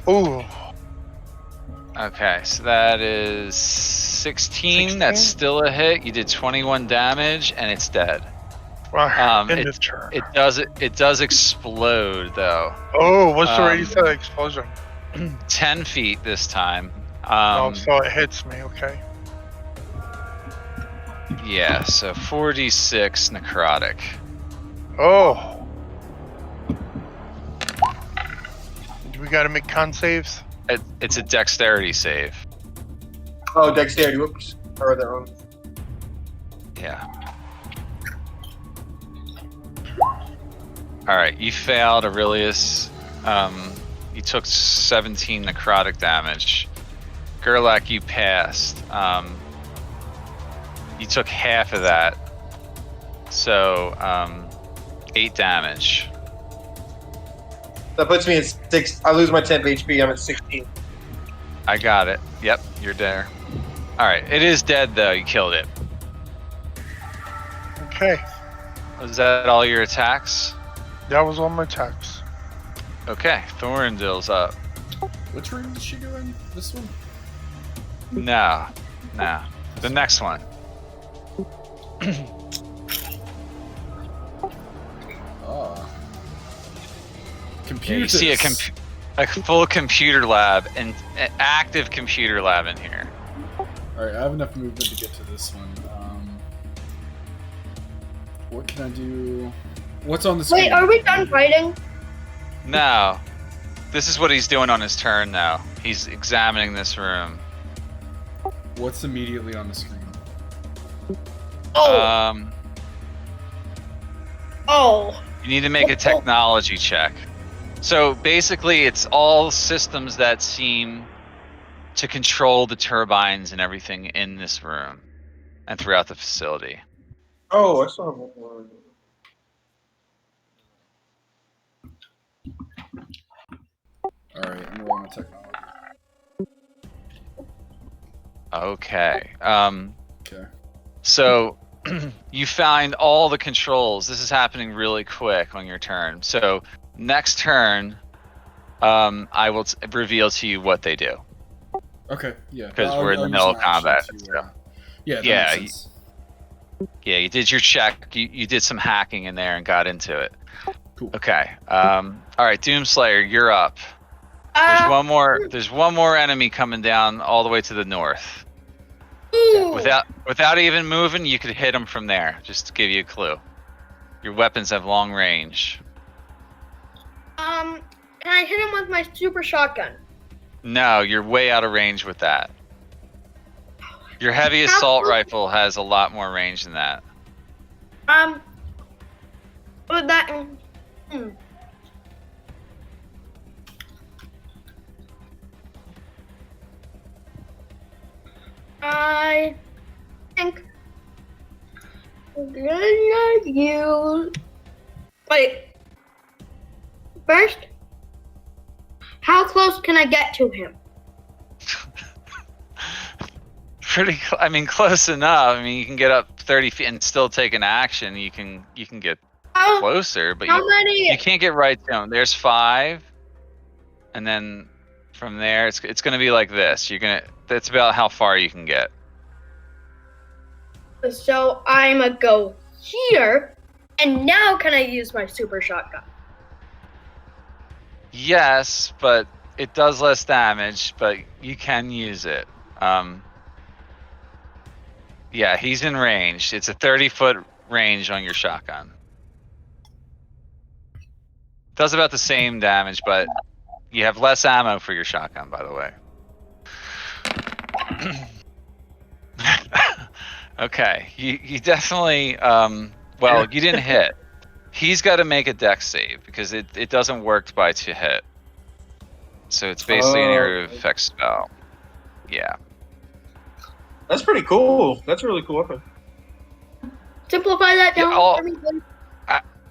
Ooh. Okay, so that is 16. That's 16? still a hit. You did 21 damage, and it's dead. Well, end of turn. It does explode though. Oh, what's the radius of the explosion? 10 feet this time. Oh, so it hits me. Okay. Yeah, so 46 necrotic. Oh. Do we got to make con saves? It's a dexterity save. Oh, dexterity. Whoops. I read that wrong. Yeah. All right, you failed, Aurelius. You took 17 necrotic damage. Gerlach, you passed. You took half of that, so 8 damage. That puts me at 6. I lose my 10 HP. I'm at 16. I got it. Yep, you're there. All right, it is dead though. You killed it. Okay. Was that all your attacks? That was all my attacks. Okay, Thorndale's up. Which room did she go in? This one? No. The next one. Ah. Yeah, Computers. you see a full computer lab and an active computer lab in here. Alright, I have enough movement to get to this one. What can I do? What's on the screen? Wait, are we done fighting? No. This is what he's doing on his turn now. He's examining this room. What's immediately on the screen? Oh, You need to make a technology check. So basically, it's all systems that seem to control the turbines and everything in this room and throughout the facility. Oh, I saw one. All right, I'm rolling a technology. Okay. Okay. So you find all the controls. This is happening really quick on your turn. So next turn, I will reveal to you what they do. Okay. Yeah. Because I'll- we're in I'll the use middle an of action combat. to, So. yeah. That Yeah, makes sense. Yeah, you did your check. You did some hacking in there and got into it. Cool. Okay. All right, Doomslayer, you're up. There's one more. There's one more enemy coming down all the way to the north. ooh. Without even moving, you could hit him from there. Just to give you a clue. Your weapons have long range. Can I hit him with my super shotgun? No, you're way out of range with that. Your heavy assault rifle has a lot more range than that. Would that? I think I'm gonna use. Wait. First, how close can I get to him? I mean, close enough. I mean, you can get up 30 feet and still take an action. You can get closer, but How many? you can't get right to him. There's 5, and then from there, it's going to be like this. That's about how far you can get. So I'm gonna go here, and now can I use my super shotgun? Yes, but it does less damage, but you can use it. Yeah, he's in range. It's a 30-foot range on your shotgun. Does about the same damage, but you have less ammo for your shotgun, by the way. Okay, you definitely, well, you didn't hit. He's got to make a dex save because it doesn't work by to hit. So it's basically an area of effect spell. Yeah. That's pretty cool. That's a really cool weapon. Simplify that down Yeah, for me, please.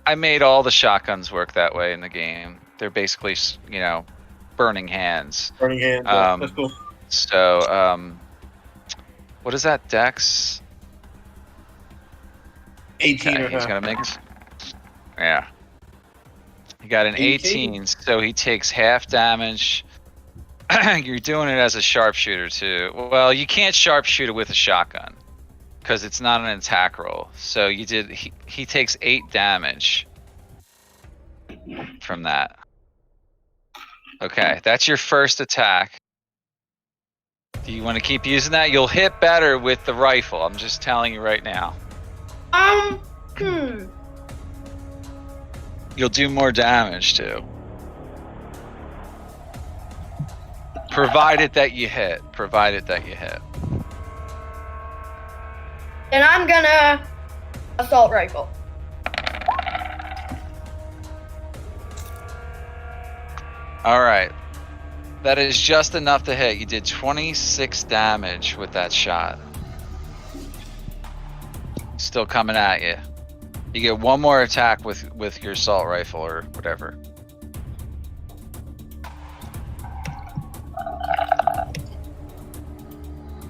I made all the shotguns work that way in the game. They're basically, burning hands. Burning hand. Yeah, that's cool. So, what is that, dex? 18 Okay, or he's half. gonna make. Yeah. He got an 18, so he takes half damage. You're doing it as a sharpshooter too. Well, you can't sharpshoot it with a shotgun because it's not an attack roll. So he takes 8 damage from that. Okay, that's your first attack. Do you want to keep using that? You'll hit better with the rifle. I'm just telling you right now. You'll do more damage too. Provided that you hit. And I'm gonna assault rifle. All right. That is just enough to hit. You did 26 damage with that shot. Still coming at you. You get one more attack with your assault rifle or whatever.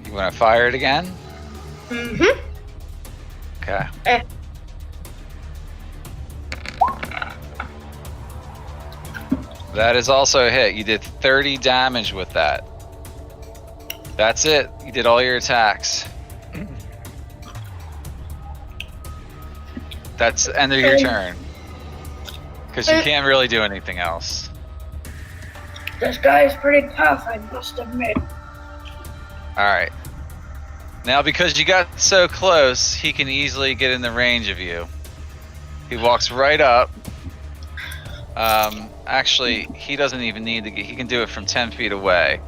You want to fire it again? Mm-hmm. Okay. That is also a hit. You did 30 damage with that. That's it. You did all your attacks. That's the end of your turn. Because you can't really do anything else. This guy is pretty tough, I must admit. Alright. Now because you got so close, he can easily get in the range of you. He walks right up. Actually, he doesn't even need to get. He can do it from 10 feet away.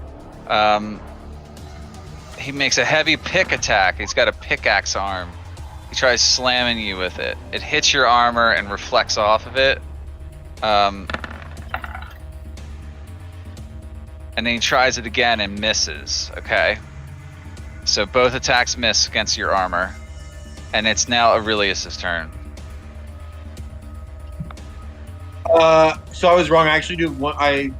He makes a heavy pick attack. He's got a pickaxe arm. He tries slamming you with it. It hits your armor and reflects off of it. And then he tries it again and misses. Okay. So both attacks miss against your armor. And it's now Aurelius's turn. So I was wrong. I actually do one. I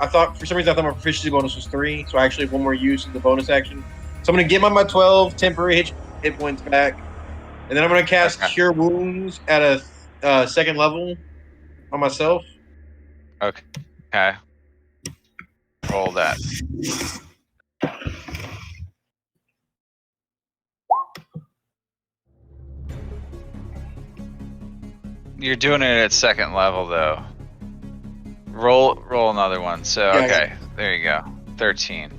thought for some reason I thought my proficiency bonus was 3, so I actually have one more use of the bonus action. So I'm gonna give my 12 temporary hit points back, and then I'm gonna cast Cure Wounds at a second level on myself. Okay. Roll that. You're doing it at second level though. Roll another one. So Yeah, okay, there you go. 13.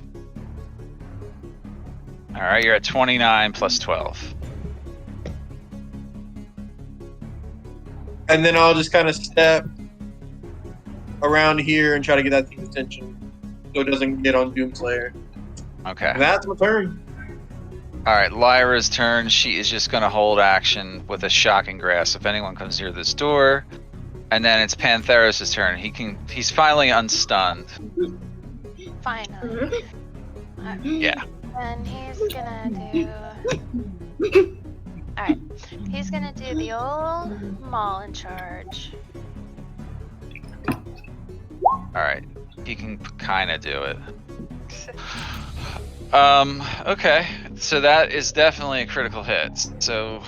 All right, you're at 29 plus 12. And then I'll just kind of step around here and try to get that thing's attention, so it doesn't get on Doomslayer. Okay. And that's my turn. All right, Lyra's turn. She is just going to hold action with a shocking grasp if anyone comes near this door. And then it's Pantheros' turn. He's finally unstunned. Finally. Yeah. And he's gonna do. Alright. He's gonna do the old Maul in charge. Alright. He can kind of do it. Okay. So that is definitely a critical hit. So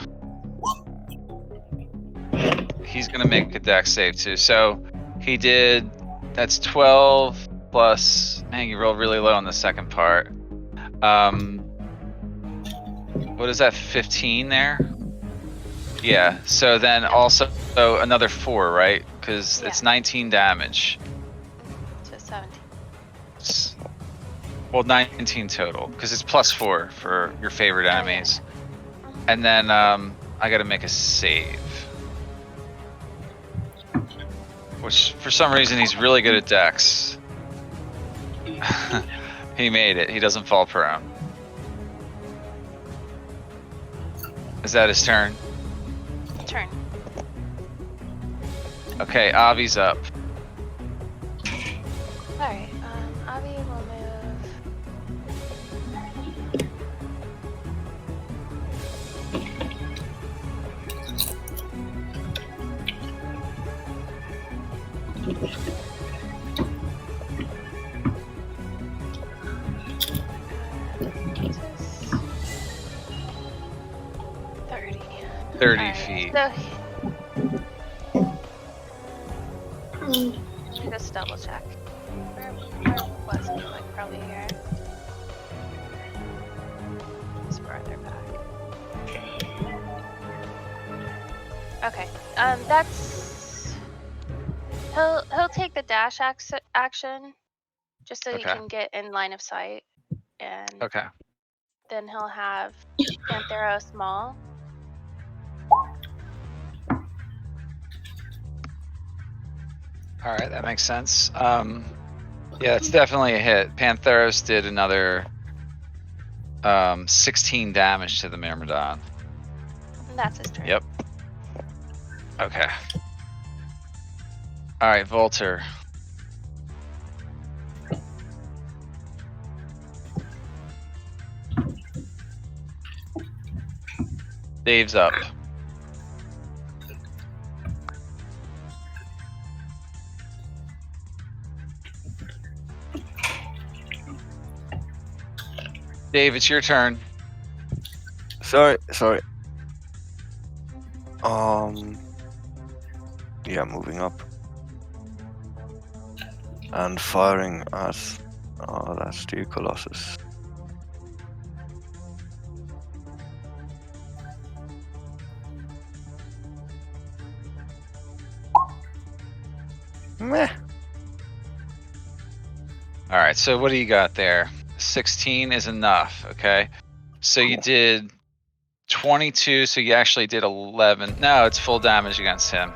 he's gonna make a dex save too. So he did. That's 12 plus. Man, you rolled really low on the second part. What is that? 15 there? Yeah. So then also another 4, right? Because it's 19 damage. So 17. Well, 19 total because it's plus 4 for your favorite enemies. And then I got to make a save. Which, for some reason, he's really good at dex. He made it. He doesn't fall prone. Is that his turn? Turn. Okay, Avi's up. Alright, Avi will move. Uh, 30. 30 Alright, feet. So let me just double check. Where was he? Like probably here. It's farther back. Okay. That's. He'll take the dash action, just so he Okay. can get in line of sight, and Okay. then he'll have Pantheros Maul. All right, that makes sense. Yeah, it's definitely a hit. Pantheros did another 16 damage to the Myrmidon. And that's his turn. Yep. Okay. All right, Volter. Dave's up. Dave, it's your turn. Sorry. Yeah, moving up. And firing at that steel colossus. Meh. All right, so what do you got there? 16 is enough, okay? So you did 22, so you actually did 11. No, it's full damage against him.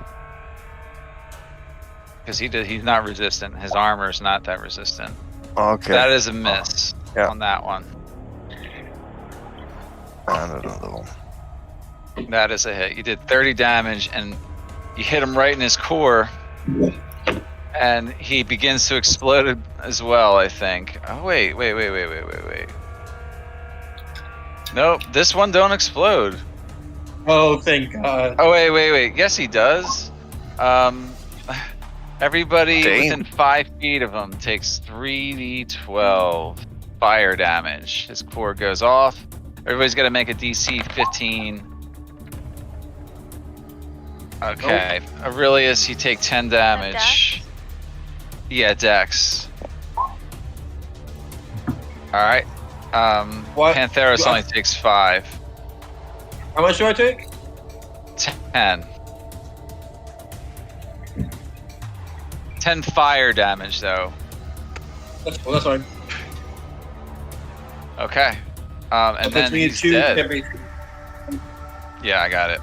because he's not resistant. His armor is not that resistant. Okay. That is a miss Yeah. on that one. And another one. That is a hit. You did 30 damage, and you hit him right in his core, and he begins to explode as well, I think. Oh, wait. Nope, this one don't explode. Oh, thank God. Oh, wait. Yes, he does. Everybody Damn. within 5 feet of him takes 3d12 fire damage. His core goes off. Everybody's got to make a DC 15. Okay, Aurelius, you take 10 damage. Yeah, Dex. All right. What? Pantheros What? only takes 5. How much do I take? 10. 10 fire damage, though. That's cool. That's fine. Okay. And That then puts me at he's 2 dead. every. Yeah, I got it.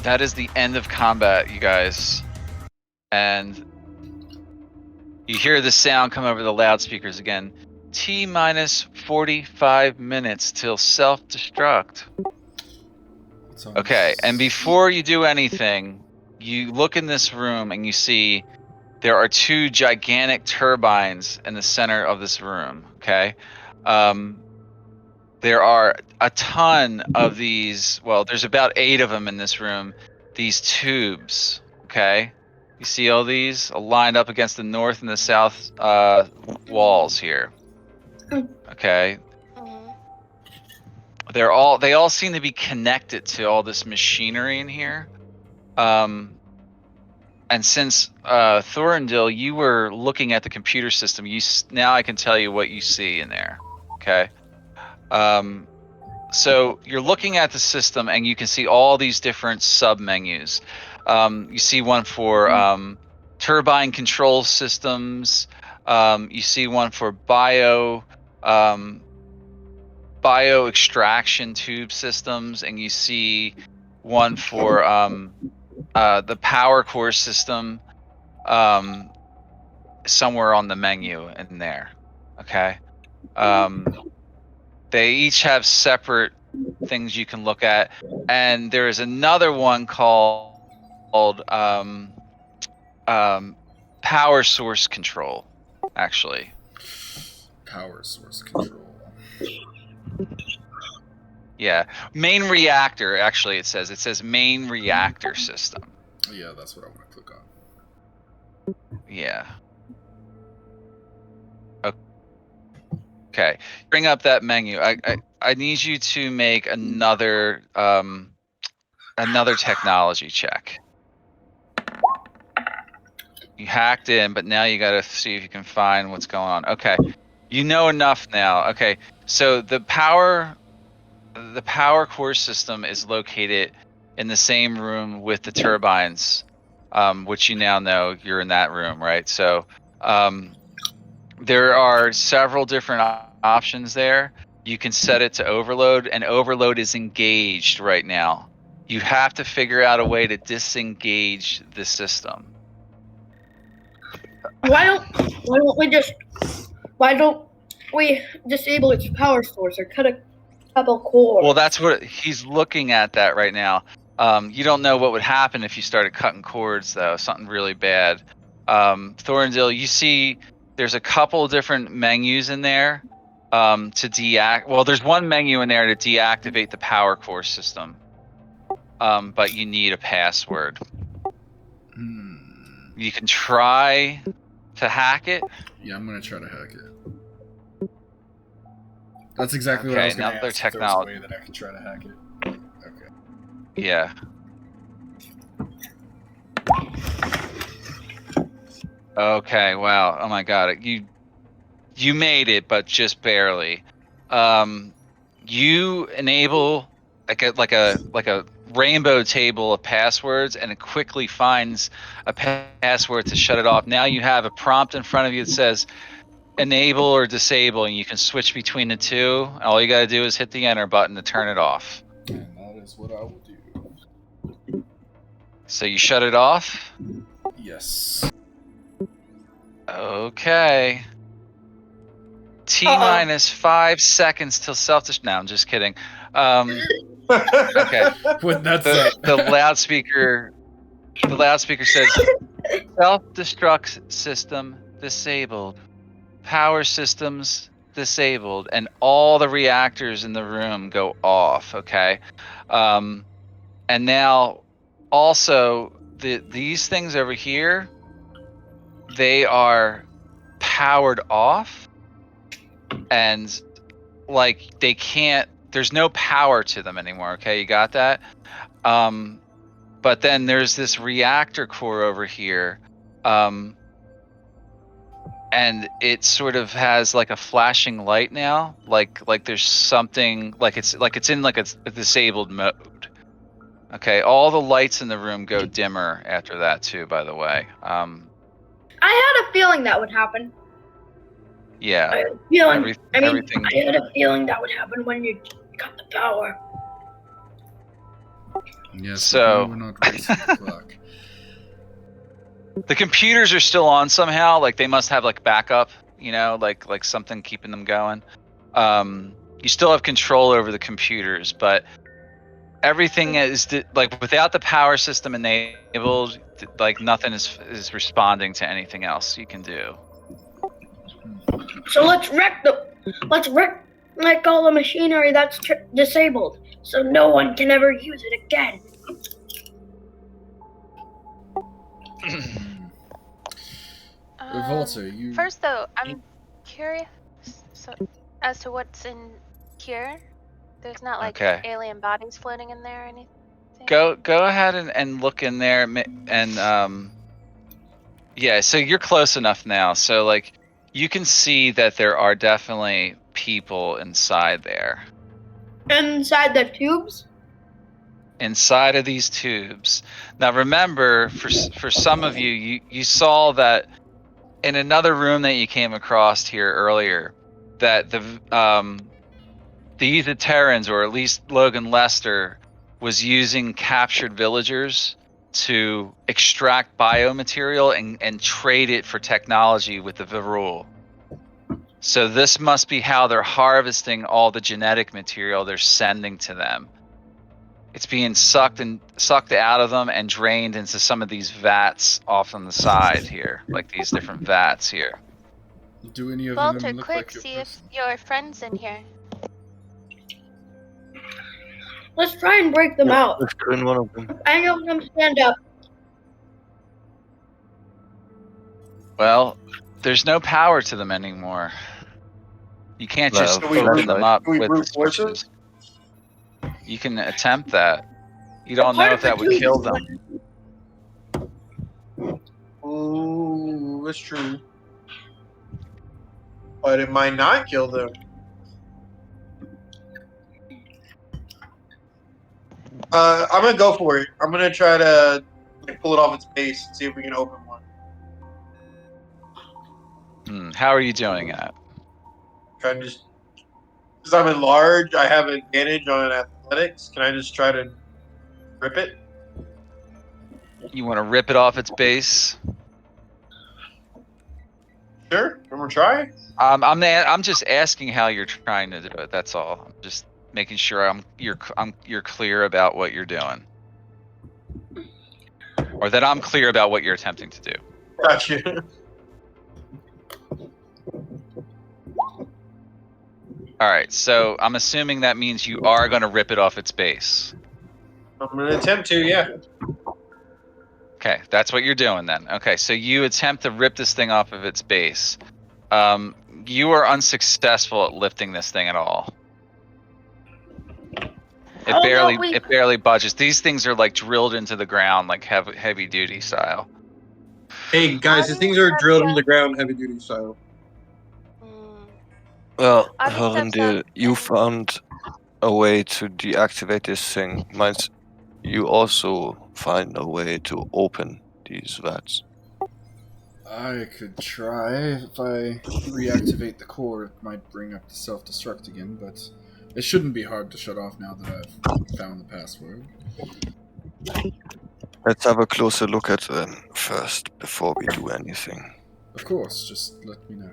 That is the end of combat, you guys. And you hear the sound come over the loudspeakers again. T minus 45 minutes till self-destruct. Okay, and before you do anything, you look in this room and you see there are 2 gigantic turbines in the center of this room. Okay. There are a ton of these. Well, there's about 8 of them in this room. These tubes. Okay. You see all these lined up against the north and the south walls here. Okay. Mhm. They all seem to be connected to all this machinery in here. And since Thorindil, you were looking at the computer system, now I can tell you what you see in there. Okay. So you're looking at the system and you can see all these different sub menus. You see one for turbine control systems. You see one for bio extraction tube systems, and you see one for the power core system somewhere on the menu in there. Okay. They each have separate things you can look at, and there is another one called power source control, actually. Power source control. Yeah, main reactor. Actually, it says main reactor system. Yeah, that's what I want to click on. Yeah. Okay. Bring up that menu. I need you to make another technology check. You hacked in, but now you got to see if you can find what's going on. Okay. You know enough now. Okay. So the power core system is located in the same room with the turbines, which you now know you're in that room, right? So there are several different options there. You can set it to overload, and overload is engaged right now. You have to figure out a way to disengage the system. Why don't we disable its power source or cut a couple cores? Well, that's what he's looking at that right now. You don't know what would happen if you started cutting cords, though. Something really bad. Thorindil, you see there's a couple different menus in there to deact. Well, there's one menu in there to deactivate the power core system, but you need a password. You can try to hack it. Yeah, I'm gonna try to hack it. That's exactly what I Okay, was gonna another ask. If there was a way that I could try to hack it. Okay. Yeah. Okay. Wow. Oh my God. You made it, but just barely. You enable like a rainbow table of passwords, and it quickly finds a password to shut it off. Now you have a prompt in front of you that says enable or disable, and you can switch between the two. All you got to do is hit the enter button to turn it off. And that is what I will do. So you shut it off? Yes. Okay. T minus 5 seconds till self-destruct. No, I'm just kidding. Okay. When that's up. The loudspeaker says self-destruct system disabled. Power systems disabled, and all the reactors in the room go off. Okay. And now also these things over here, they are powered off, and like they can't, there's no power to them anymore. Okay, you got that? But then there's this reactor core over here, and it sort of has like a flashing light now, like there's something, like it's in like a disabled mode. Okay, all the lights in the room go dimmer after that too, by the way. I had a feeling that would happen. Yeah. I had a feeling. Everything. I had a feeling that would happen when you got the power. Yes. So- we're not racing the clock. The computers are still on somehow, like they must have like backup, like something keeping them going. You still have control over the computers, but everything is like without the power system enabled, like nothing is responding to anything else you can do. So let's wreck all the machinery that's disabled, so no one can ever use it again. Volta, you. First, though, I'm curious as to what's in here. There's not like Okay. alien bodies floating in there or anything. Go ahead and look in there, and yeah. So you're close enough now. So like you can see that there are definitely people inside there. Inside the tubes? Inside of these tubes. Now remember, for some of you, you saw that in another room that you came across here earlier, that these Aeterans, or at least Logan Lester, was using captured villagers to extract biomaterial and trade it for technology with the Virul. So this must be how they're harvesting all the genetic material they're sending to them. It's being sucked out of them and drained into some of these vats off on the side here, like these different vats here. Do any of Walter, them look quick, like your see person? if your friend's in here. Let's try and break them out. Let's go in one of them. I know them stand up. Well, there's no power to them anymore. You can't just Well, open them up Can we with brute the force switches. You can attempt that. You don't know Part if of the that would tube kill is them. Ooh, that's true. But it might not kill them. I'm gonna go for it. I'm gonna try to pull it off its base and see if we can open one. How are you doing that? Kind of just because I'm enlarged, I have an advantage on athletics. Can I just try to rip it? You want to rip it off its base? Sure. I'm gonna try. I'm just asking how you're trying to do it. That's all. I'm just making sure you're clear about what you're doing, or that I'm clear about what you're attempting to do. Gotcha. All right. So I'm assuming that means you are going to rip it off its base. I'm gonna attempt to. Yeah. Okay, that's what you're doing then. Okay, so you attempt to rip this thing off of its base. You are unsuccessful at lifting this thing at all. It barely budges. These things are like drilled into the ground, like heavy duty style. Hey guys, these things are drilled into the ground, heavy duty style. Well, I'll just have Herendil, you found a way to deactivate this thing. Might you also find a way to open these vats? I could try. If I reactivate the core, it might bring up the self-destruct again, but it shouldn't be hard to shut off now that I've found the password. Let's have a closer look at them first before we do anything. Of course, just let me know.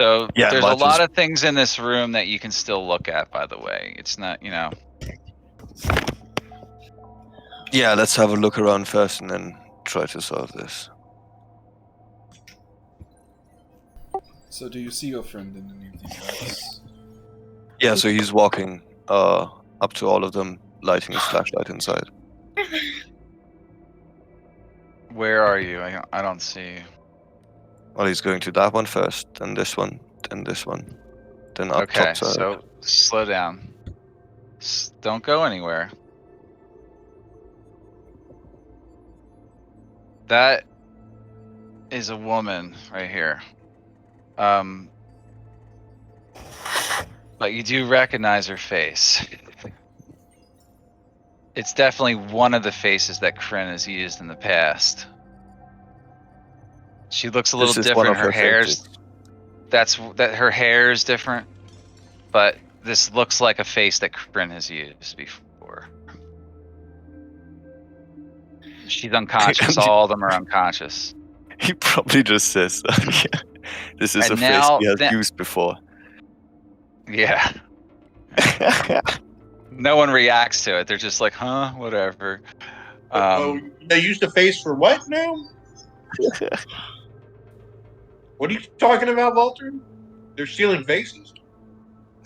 So Yeah, there's a March lot is- of things in this room that you can still look at, by the way. It's not, Yeah, let's have a look around first and then try to solve this. So, do you see your friend in any of these racks? Yeah, so he's walking up to all of them, lighting his flashlight inside. Where are you? I don't see you. Well, he's going to that one first, then this one, then this one, then up Okay, top side. so slow down. Don't go anywhere. That is a woman right here. But you do recognize her face. It's definitely one of the faces that Kryn has used in the past. She looks a little This is one different. of Her her hair's faces. her hair is different, but this looks like a face that Kryn has used before. She's unconscious. All of them are unconscious. He probably just says, yeah, this is And a face now he has that- used before. Yeah. No one reacts to it. They're just like, huh, whatever. They used the face for what now? What are you talking about, Walter? They're stealing faces.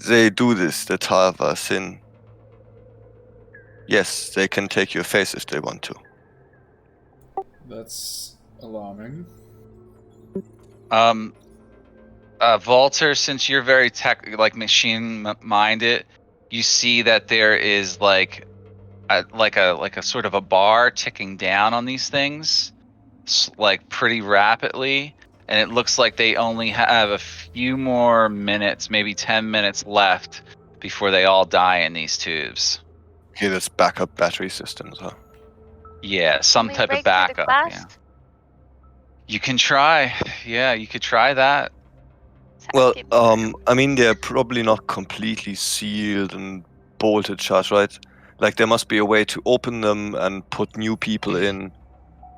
They do this, the Tava sin. Yes, they can take your face if they want to. That's alarming. Walter, since you're very machine-minded, you see that there is like a sort of a bar ticking down on these things, like pretty rapidly, and it looks like they only have a few more minutes, maybe 10 minutes left before they all die in these tubes. Okay, that's backup battery systems, huh? Yeah, some Can we type break of through the backup. glass? Yeah, you can try. Yeah, you could try that. Well, People. I mean, they're probably not completely sealed and bolted shut, right? Like, there must be a way to open them and put new people in.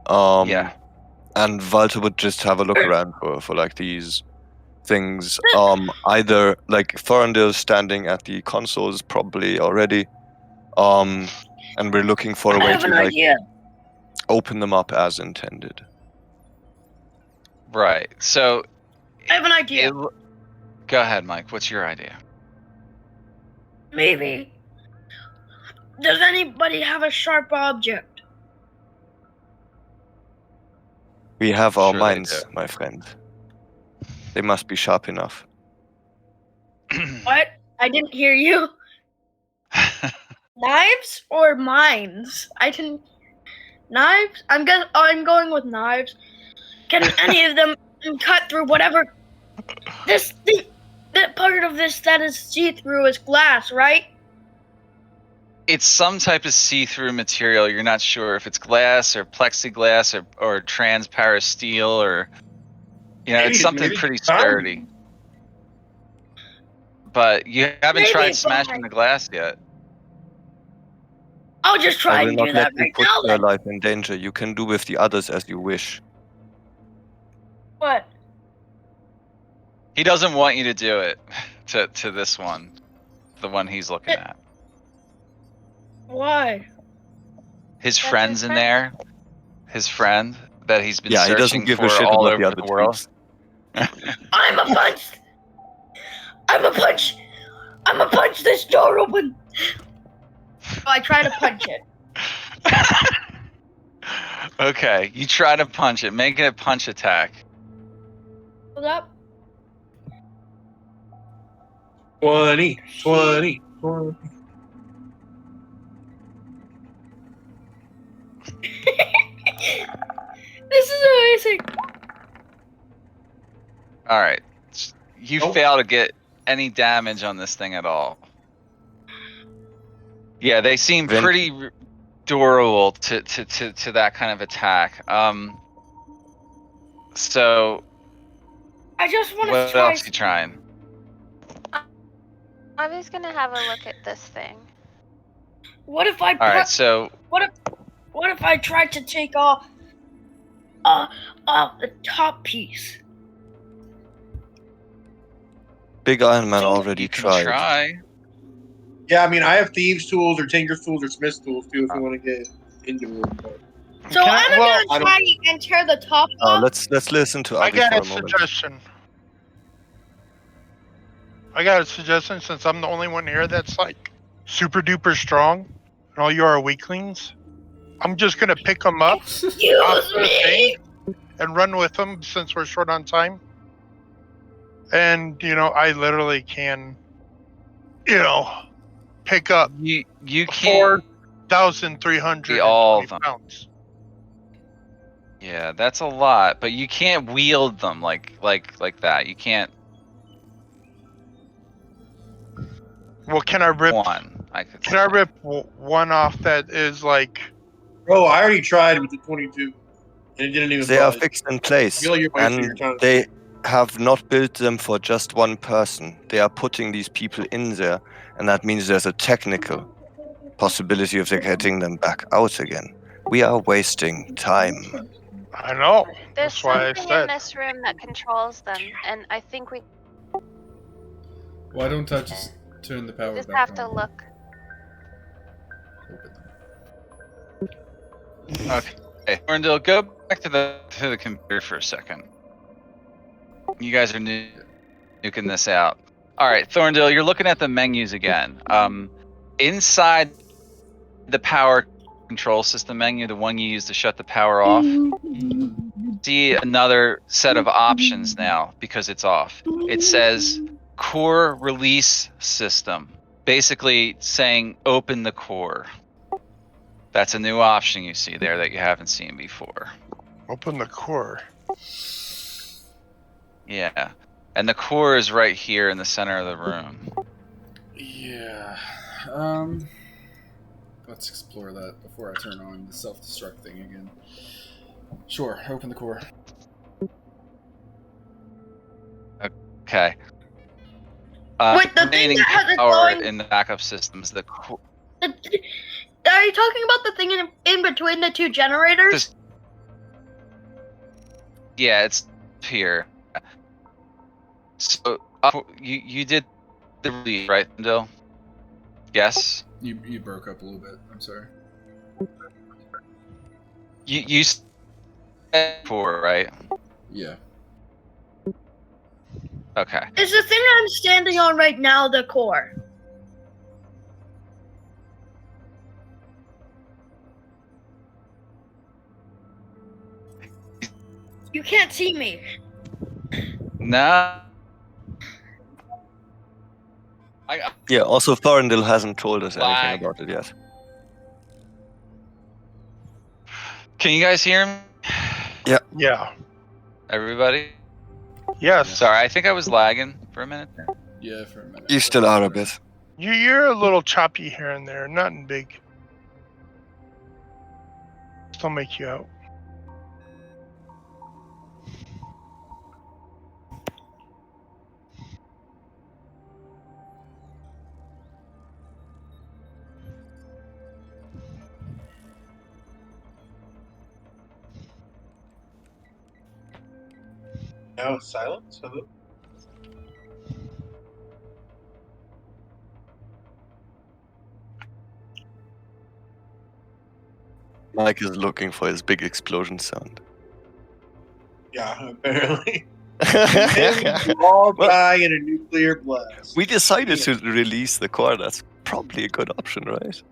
Yeah. And Walter would just have a look around for like these things. Either like Thorindel's standing at the consoles probably already. And we're looking for a I way have to an like idea. open them up as intended. Right. So I have an idea. go ahead, Mike. What's your idea? Maybe. Does anybody have a sharp object? We have our Sure they minds, my friend. They must be sharp enough. What? I didn't hear you. Knives or mines? I can. Knives? I'm going with knives. Can any of them cut through whatever? That part of this that is see-through is glass, right? It's some type of see-through material. You're not sure if it's glass or plexiglass or transparent steel or it's something pretty sturdy. But you haven't Maybe tried it's smashing fine. the glass yet. I'll just I try will and do not that let you right put now their then. life in danger. You can do with the others as you wish. What? He doesn't want you to do it to this one, the one he's looking at. Why? His That's friend's his in friend. there. His friend that he's been Yeah, he searching doesn't give a for shit all about over the other the world. I'm a punch. I'm a punch this door open. So I try to punch it. Okay, you try to punch it. Make it a punch attack. Hold up. 20. This is amazing. All right. You Nope. fail to get any damage on this thing at all. Yeah, they seem Then- pretty durable to that kind of attack. So I just want what to try. else you trying? Avi's gonna have a look at this thing. What if I All right, so what if I tried to take off the top piece? Big Iron Man So already you can tried. try. Yeah, I mean, I have thieves' tools or tinker's tools or smith's tools too if you want to get into it. But So Can I'm well, gonna try and tear the top off. Let's listen to I Abby got for a a moment. suggestion. I got a suggestion since I'm the only one here that's like super duper strong, and all you are weaklings. I'm just gonna pick them up off Excuse the thing me. and run with them since we're short on time. And I literally can, pick up You can't be all of 4,320 them. pounds. Yeah, that's a lot, but you can't wield them like that. You can't Well, can I rip? one. I could. Can I say. rip one off that is like? bro, I already tried with the 22, and it didn't even They are budge. fixed in I place, feel like you're wasting your and time. they have not built them for just one person. They are putting these people in there, and that means there's a technical possibility of getting them back out again. We are wasting time. I know. There's That's why I something in said. this room that controls them, and I think we Why don't I just turn the power just back have on? to look. Open them. Okay, Orndil, go back to the computer for a second. You guys are nuking this out. All right, Thorndale, you're looking at the menus again. Inside the power control system menu, the one you use to shut the power off, see another set of options now because it's off. It says core release system, basically saying open the core. That's a new option you see there that you haven't seen before. Open the core. Yeah. And the core is right here in the center of the room. Yeah. Let's explore that before I turn on the self-destruct thing again. Sure, open the core. Okay. Wait, the thing remaining that has it power going- in the backup systems, Are you talking about the thing in between the two generators? yeah, it's here. So you did the release, right, Dill? Yes. You broke up a little bit. I'm sorry. You said 4, right? Yeah. Okay. Is the thing I'm standing on right now the core? You can't see me. No. Yeah, also Thorndil hasn't told us anything Lag. about it yet. Can you guys hear me? Yeah. Everybody? Yes. Sorry, I think I was lagging for a minute there. Yeah, for a minute. You still are a bit. You're a little choppy here and there. Nothing big. Still make you out. Now it's silence. Hello? Mike is looking for his big explosion sound. Yeah, apparently. And we all die in a nuclear blast. We decided to release the core. That's probably a good option, right?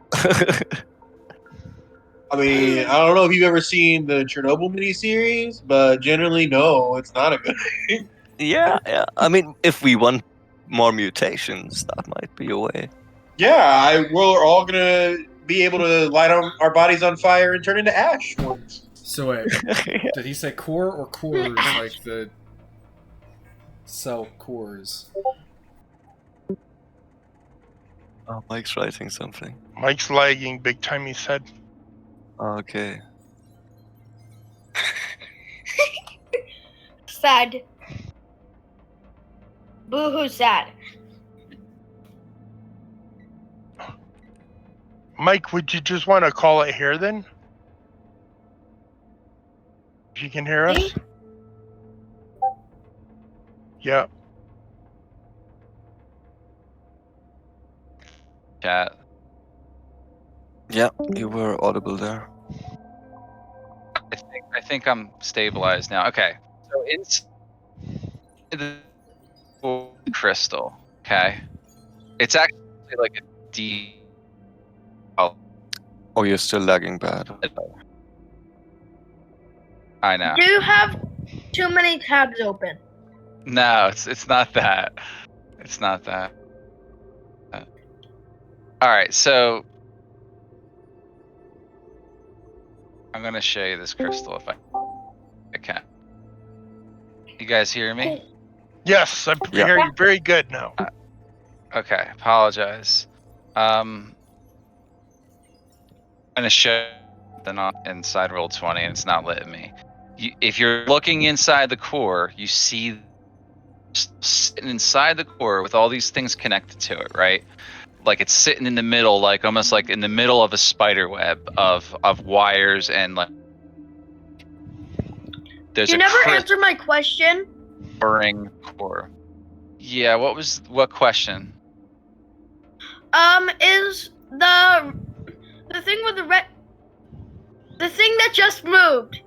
I mean, I don't know if you've ever seen the Chernobyl miniseries, but generally, no, it's not a good thing. yeah. I mean, if we want more mutations, that might be a way. Yeah, we're all gonna be able to light our bodies on fire and turn into ash once. So wait, did he say core or cores like the cell cores? Oh, Mike's writing something. Mike's lagging big time, he said. Okay. Sad. Boo-hoo sad. Mike, would you just want to call it here then? If you can hear us? Me? Yeah. Chat. Yeah, you were audible there. I think I'm stabilized now. Okay. So inside the crystal. Okay. It's actually like a D. Oh, you're still lagging bad. I know. Do you have too many tabs open? No, it's not that. It's not that. All right, so I'm gonna show you this crystal if I can. You guys hear me? Yes, I'm Yeah. hearing very good now. Okay, apologize. I'm gonna show something on inside roll 20 and it's not letting me. If you're looking inside the core, you see sitting inside the core with all these things connected to it, right? Like it's sitting in the middle, like almost like in the middle of a spider web of wires and like there's You a never answered my question. crystalline core. Yeah, what question? Is the thing with the red, the thing that just moved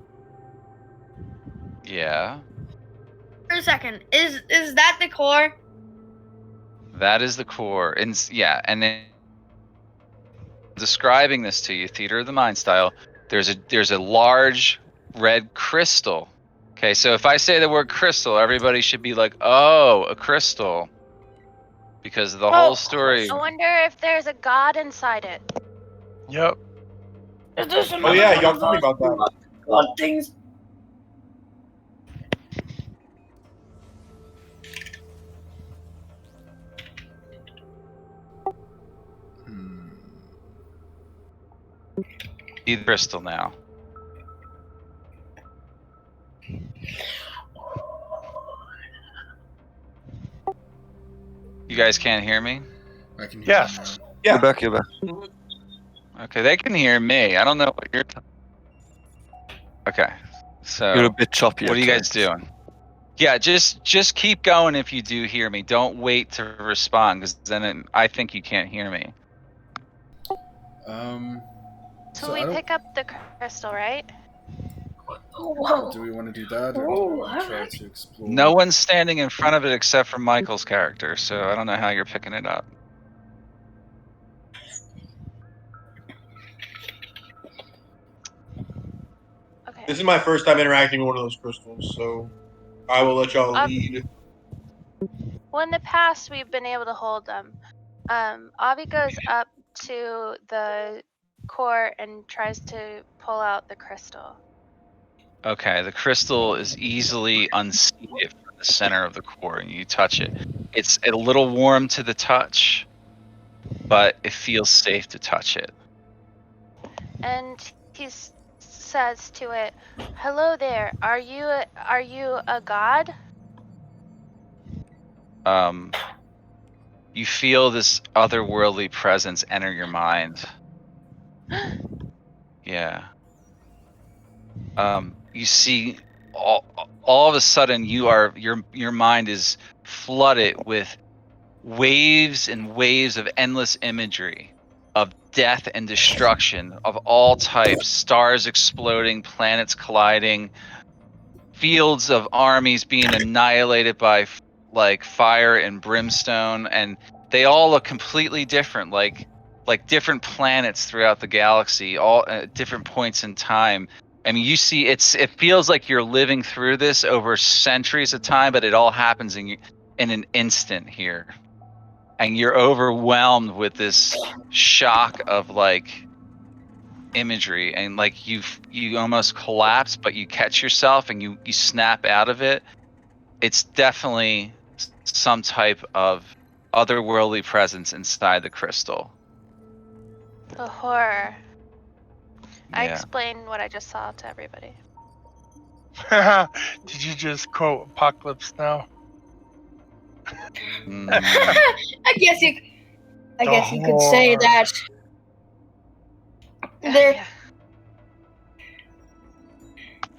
Yeah, for a second, is that the core? that is the core. And and then describing this to you, theater of the mind style, there's a large red crystal. Okay, so if I say the word crystal, everybody should be like, oh, a crystal. Because the whole story. I wonder if there's a god inside it. Yep. Is this Oh yeah, y'all told me about that. God things? See the crystal now. You guys can't hear me? I can hear Yes. you now. Yeah. You're back. Okay, they can hear me. I don't know what you're Okay. So You're a bit choppy. what at are you guys times. doing? Yeah, just keep going if you do hear me. Don't wait to respond because then I think you can't hear me. So So we I don't. pick up the crystal, right? Do we want to do that, or do we want to try to explore? No one's standing in front of it except for Michael's character, so I don't know how you're picking it up. Okay. This is my first time interacting with one of those crystals, so I will let y'all lead. Well, in the past, we've been able to hold them. Avi goes up to the core and tries to pull out the crystal. Okay, the crystal is easily unseated from the center of the core, and you touch it. It's a little warm to the touch, but it feels safe to touch it. And he says to it, "Hello there. Are you a god?" You feel this otherworldly presence enter your mind. Yeah. You see all of a sudden your mind is flooded with waves and waves of endless imagery of death and destruction of all types, stars exploding, planets colliding, fields of armies being annihilated by like fire and brimstone, and they all look completely different, like different planets throughout the galaxy, all at different points in time. I mean, you see, it feels like you're living through this over centuries of time, but it all happens in an instant here, and you're overwhelmed with this shock of like imagery, and like you almost collapse, but you catch yourself and you snap out of it. It's definitely some type of otherworldly presence inside the crystal. The horror. I Yeah. explained what I just saw to everybody. Did you just quote Apocalypse Now? Mm, I guess you could say horror. that. There. Yeah.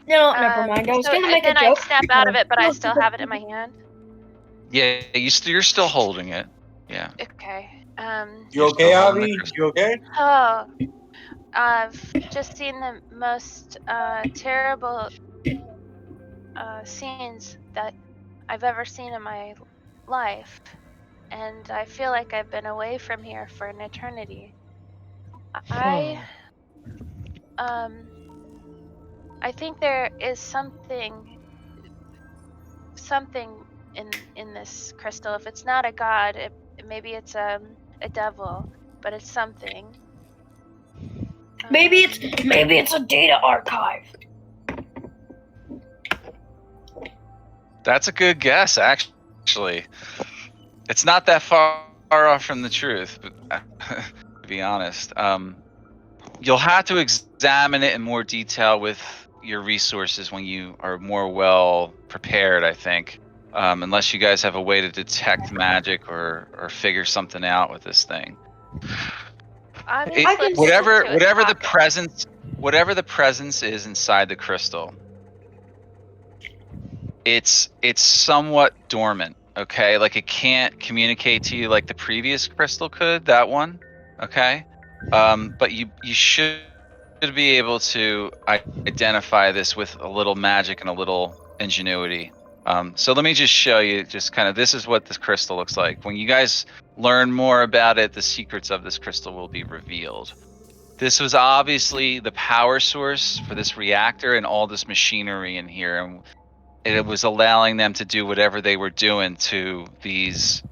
No, never mind. I was So gonna make a then joke. I snap out of it, but I still have it in my hand. Yeah, you're still holding it. Yeah. Okay. You You're okay, still holding the Avi? crystal. You okay? Oh, I've just seen the most terrible scenes that I've ever seen in my life, and I feel like I've been away from here for an eternity. I think there is something in this crystal. If it's not a god, maybe it's a devil, but it's something. Maybe it's a data archive. That's a good guess, actually. It's not that far off from the truth, but to be honest, you'll have to examine it in more detail with your resources when you are more well prepared, I think. Unless you guys have a way to detect magic or figure something out with this thing. Avi I can- slips it into his Whatever the presence is inside the crystal, it's somewhat dormant. Okay, like it can't communicate to you like the previous crystal could. That one, okay, but you should be able to identify this with a little magic and a little ingenuity. So let me just show you, just kind of, this is what this crystal looks like. When you guys learn more about it, the secrets of this crystal will be revealed. This was obviously the power source for this reactor and all this machinery in here, and it was allowing them to do whatever they were doing to these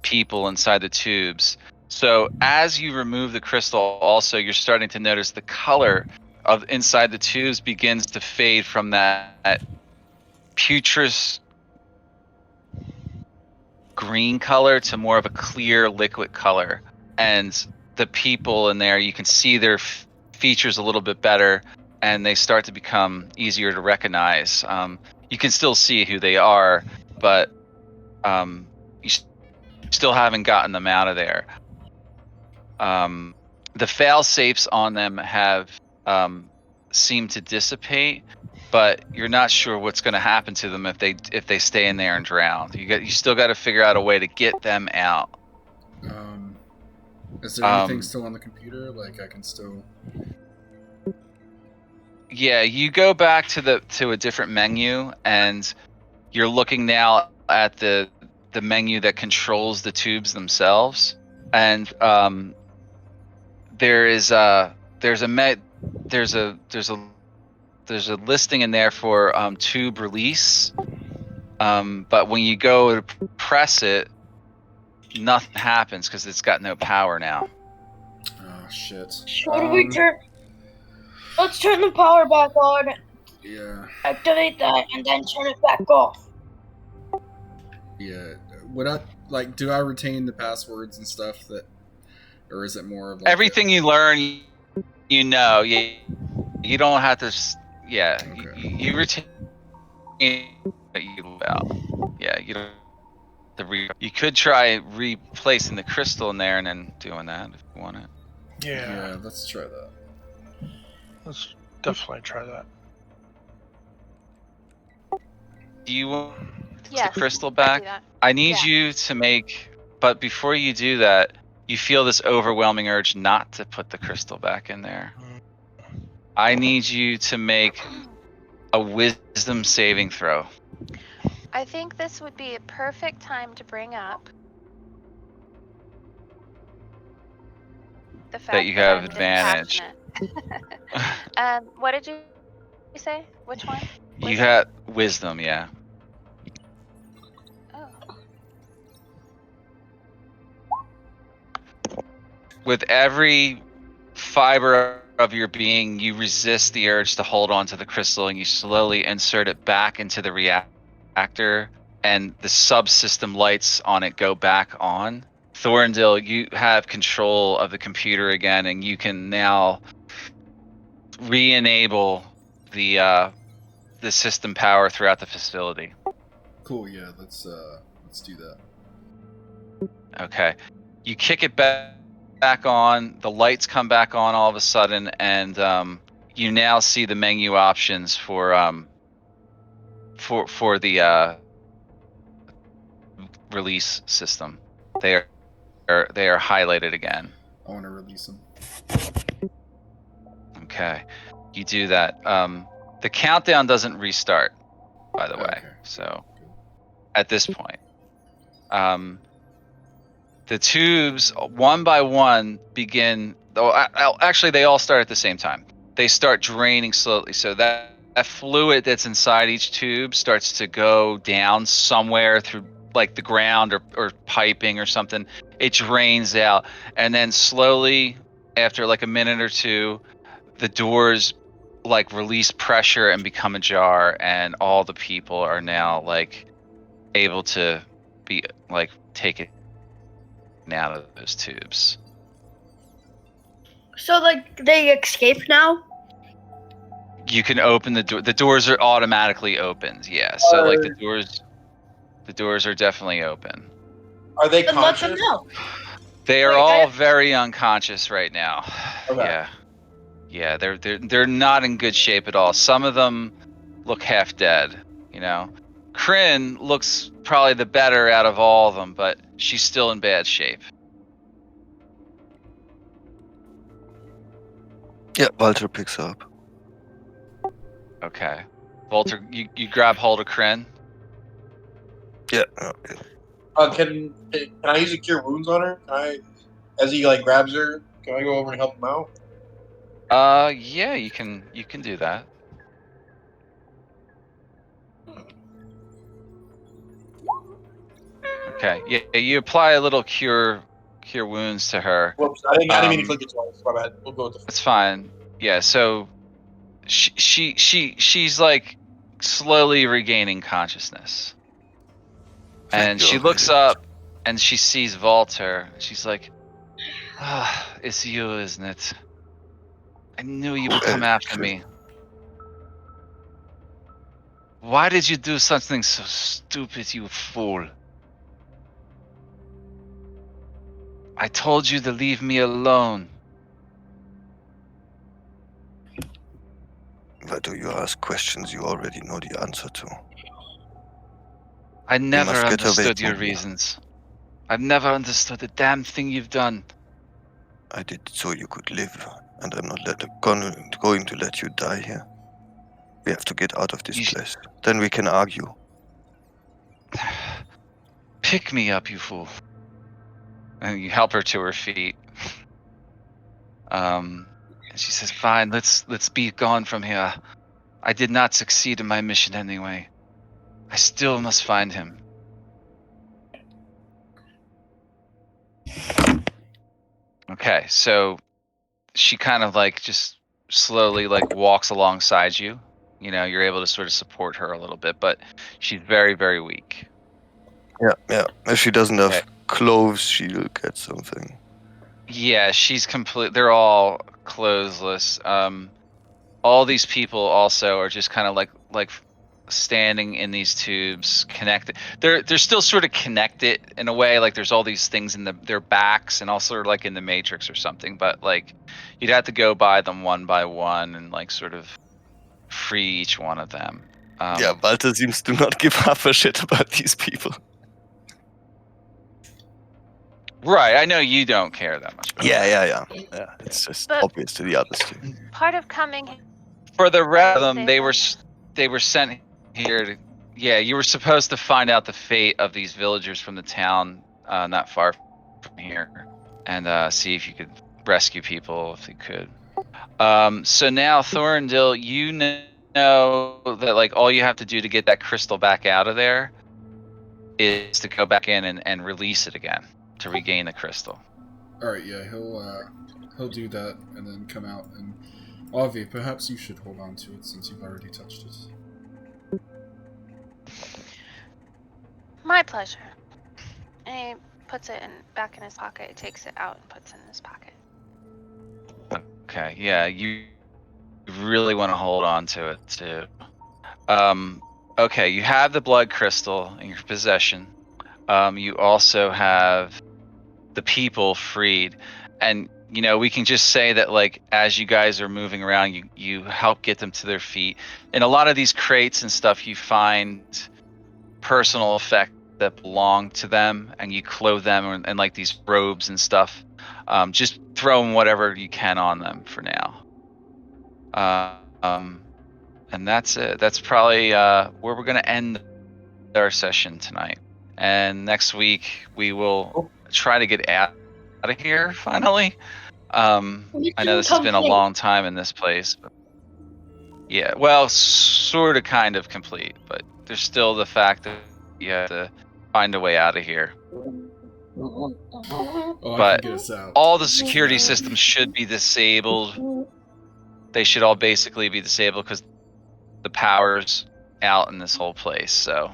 people inside the tubes. So as you remove the crystal, also you're starting to notice the color of inside the tubes begins to fade from that putrous green color to more of a clear liquid color. And the people in there, you can see their features a little bit better, and they start to become easier to recognize. You can still see who they are, but you still haven't gotten them out of there. The fail safes on them have seemed to dissipate, but you're not sure what's going to happen to them if they stay in there and drown. You still got to figure out a way to get them out. Is there anything still on the computer? Like I can still. Yeah, you go back to a different menu, and you're looking now at the menu that controls the tubes themselves, and there's a listing in there for tube release, but when you go to press it, nothing happens because it's got no power now. Oh shit. What do we turn? Let's turn the power back on. Yeah. Activate that and then turn it back off. Yeah. Would I like? Do I retain the passwords and stuff that, or is it more of like Everything you learn, you know. You don't have to. Yeah, Okay. you retain what you leave out. Yeah, you don't. You could try replacing the crystal in there and then doing that if you want it. Yeah, let's try that. let's definitely try that. Do you want Yes, the crystal I do back? that. I need Yeah. you to make, but before you do that, you feel this overwhelming urge not to put the crystal back in there. I need you to make a wisdom saving throw. I think this would be a perfect time to bring up the fact you that have I'm advantage. dispassionate. What did you say? Which one? You Wisdom? got wisdom, yeah. Oh. With every fiber of your being, you resist the urge to hold on to the crystal, and you slowly insert it back into the reactor, and the subsystem lights on it go back on. Thorndale, you have control of the computer again, and you can now re-enable the system power throughout the facility. Cool. Yeah. Let's do that. Okay. You kick it back back on. The lights come back on all of a sudden, and you now see the menu options for the release system. They are highlighted again. I want to release him. Okay, you do that. The countdown doesn't restart, by the way. Okay. So Good. at this point, the tubes one by one begin. Actually, they all start at the same time. They start draining slowly, so that fluid that's inside each tube starts to go down somewhere through like the ground or piping or something. It drains out, and then slowly, after like a minute or two, the doors like release pressure and become ajar, and all the people are now like able to be like taken out of those tubes. So like they escape now? You can open the door. The doors are automatically opened. Yeah. So like the doors are definitely open. Are they Then let them conscious? know. They are Wait, all very unconscious right now. Okay. Yeah. Yeah, they're not in good shape at all. Some of them look half dead, you know. Kryn looks probably the better out of all of them, but she's still in bad shape. Yeah, Walter picks her up. Okay. Walter, you grab hold of Kryn. Yeah. Can I use a cure wounds on her? Can I, as he like grabs her, can I go over and help him out? Yeah, you can do that. Okay. Yeah, you apply a little cure wounds to her. Whoops, I didn't mean to click it twice. My bad. We'll go with the. That's fine. Yeah, so she's like slowly regaining consciousness. Thank And you she looks already. up and she sees Walter. She's like, "Ah, it's you, isn't it? I knew you Who would come else, after Kryn? me. Why did you do something so stupid, you fool? I told you to leave me alone." Why do you ask questions you already know the answer to? I never must get away understood your from here. reasons. I've never understood the damn thing you've done. I did so you could live, and I'm not going to let you die here. We have to get out of this You- place. Then we can argue. Pick me up, you fool. And you help her to her feet. And she says, "Fine, let's be gone from here. I did not succeed in my mission anyway. I still must find him." Okay, so she kind of like just slowly like walks alongside you. You know, you're able to sort of support her a little bit, but she's very, very weak. Yeah. If she doesn't have Okay. clothes, she'll get something. Yeah, she's complete. They're all clothesless. All these people also are just kind of like standing in these tubes, connected. They're still sort of connected in a way. Like there's all these things in their backs, and also like in the Matrix or something. But like you'd have to go by them one by one and like sort of free each one of them. Yeah, Walter seems to not give half a shit about these people. Right. I know you don't care that much. About Yeah. It's just But- obvious to the others too. Part of coming For the rest of them, Save they were sent here to. Yeah, you were supposed to find out the fate of these villagers from the town not far from here, and see if you could rescue people if you could. So now, Thorndil, you know that like all you have to do to get that crystal back out of there is to go back in and release it again to regain the crystal. All right, yeah, he'll do that and then come out and Avi, perhaps you should hold on to it since you've already touched it. My pleasure. And he puts it back in his pocket. He takes it out and puts it in his pocket. Okay, yeah, you really want to hold on to it too. Okay, you have the blood crystal in your possession. You also have the people freed, And we can just say that like as you guys are moving around, you help get them to their feet. In a lot of these crates and stuff, you find personal effects that belong to them, and you clothe them in like these robes and stuff. Just throw them whatever you can on them for now. And that's it. That's probably where we're gonna end our session tonight. And next week we will try to get out of here finally. I know this has been a long time in this place. But yeah, well, sort of kind of complete, but there's still the fact that you have to find a way out of here. Oh, I But can get us out. all the security systems should be disabled. They should all basically be disabled because the power's out in this whole place. So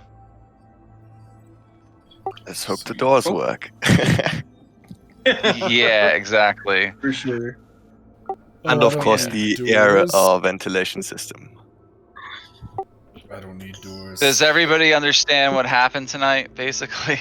Let's hope the doors work. yeah, exactly. For sure. And Oh, of I don't course need the air doors. ventilation system. I don't need doors. Does everybody understand what happened tonight, basically?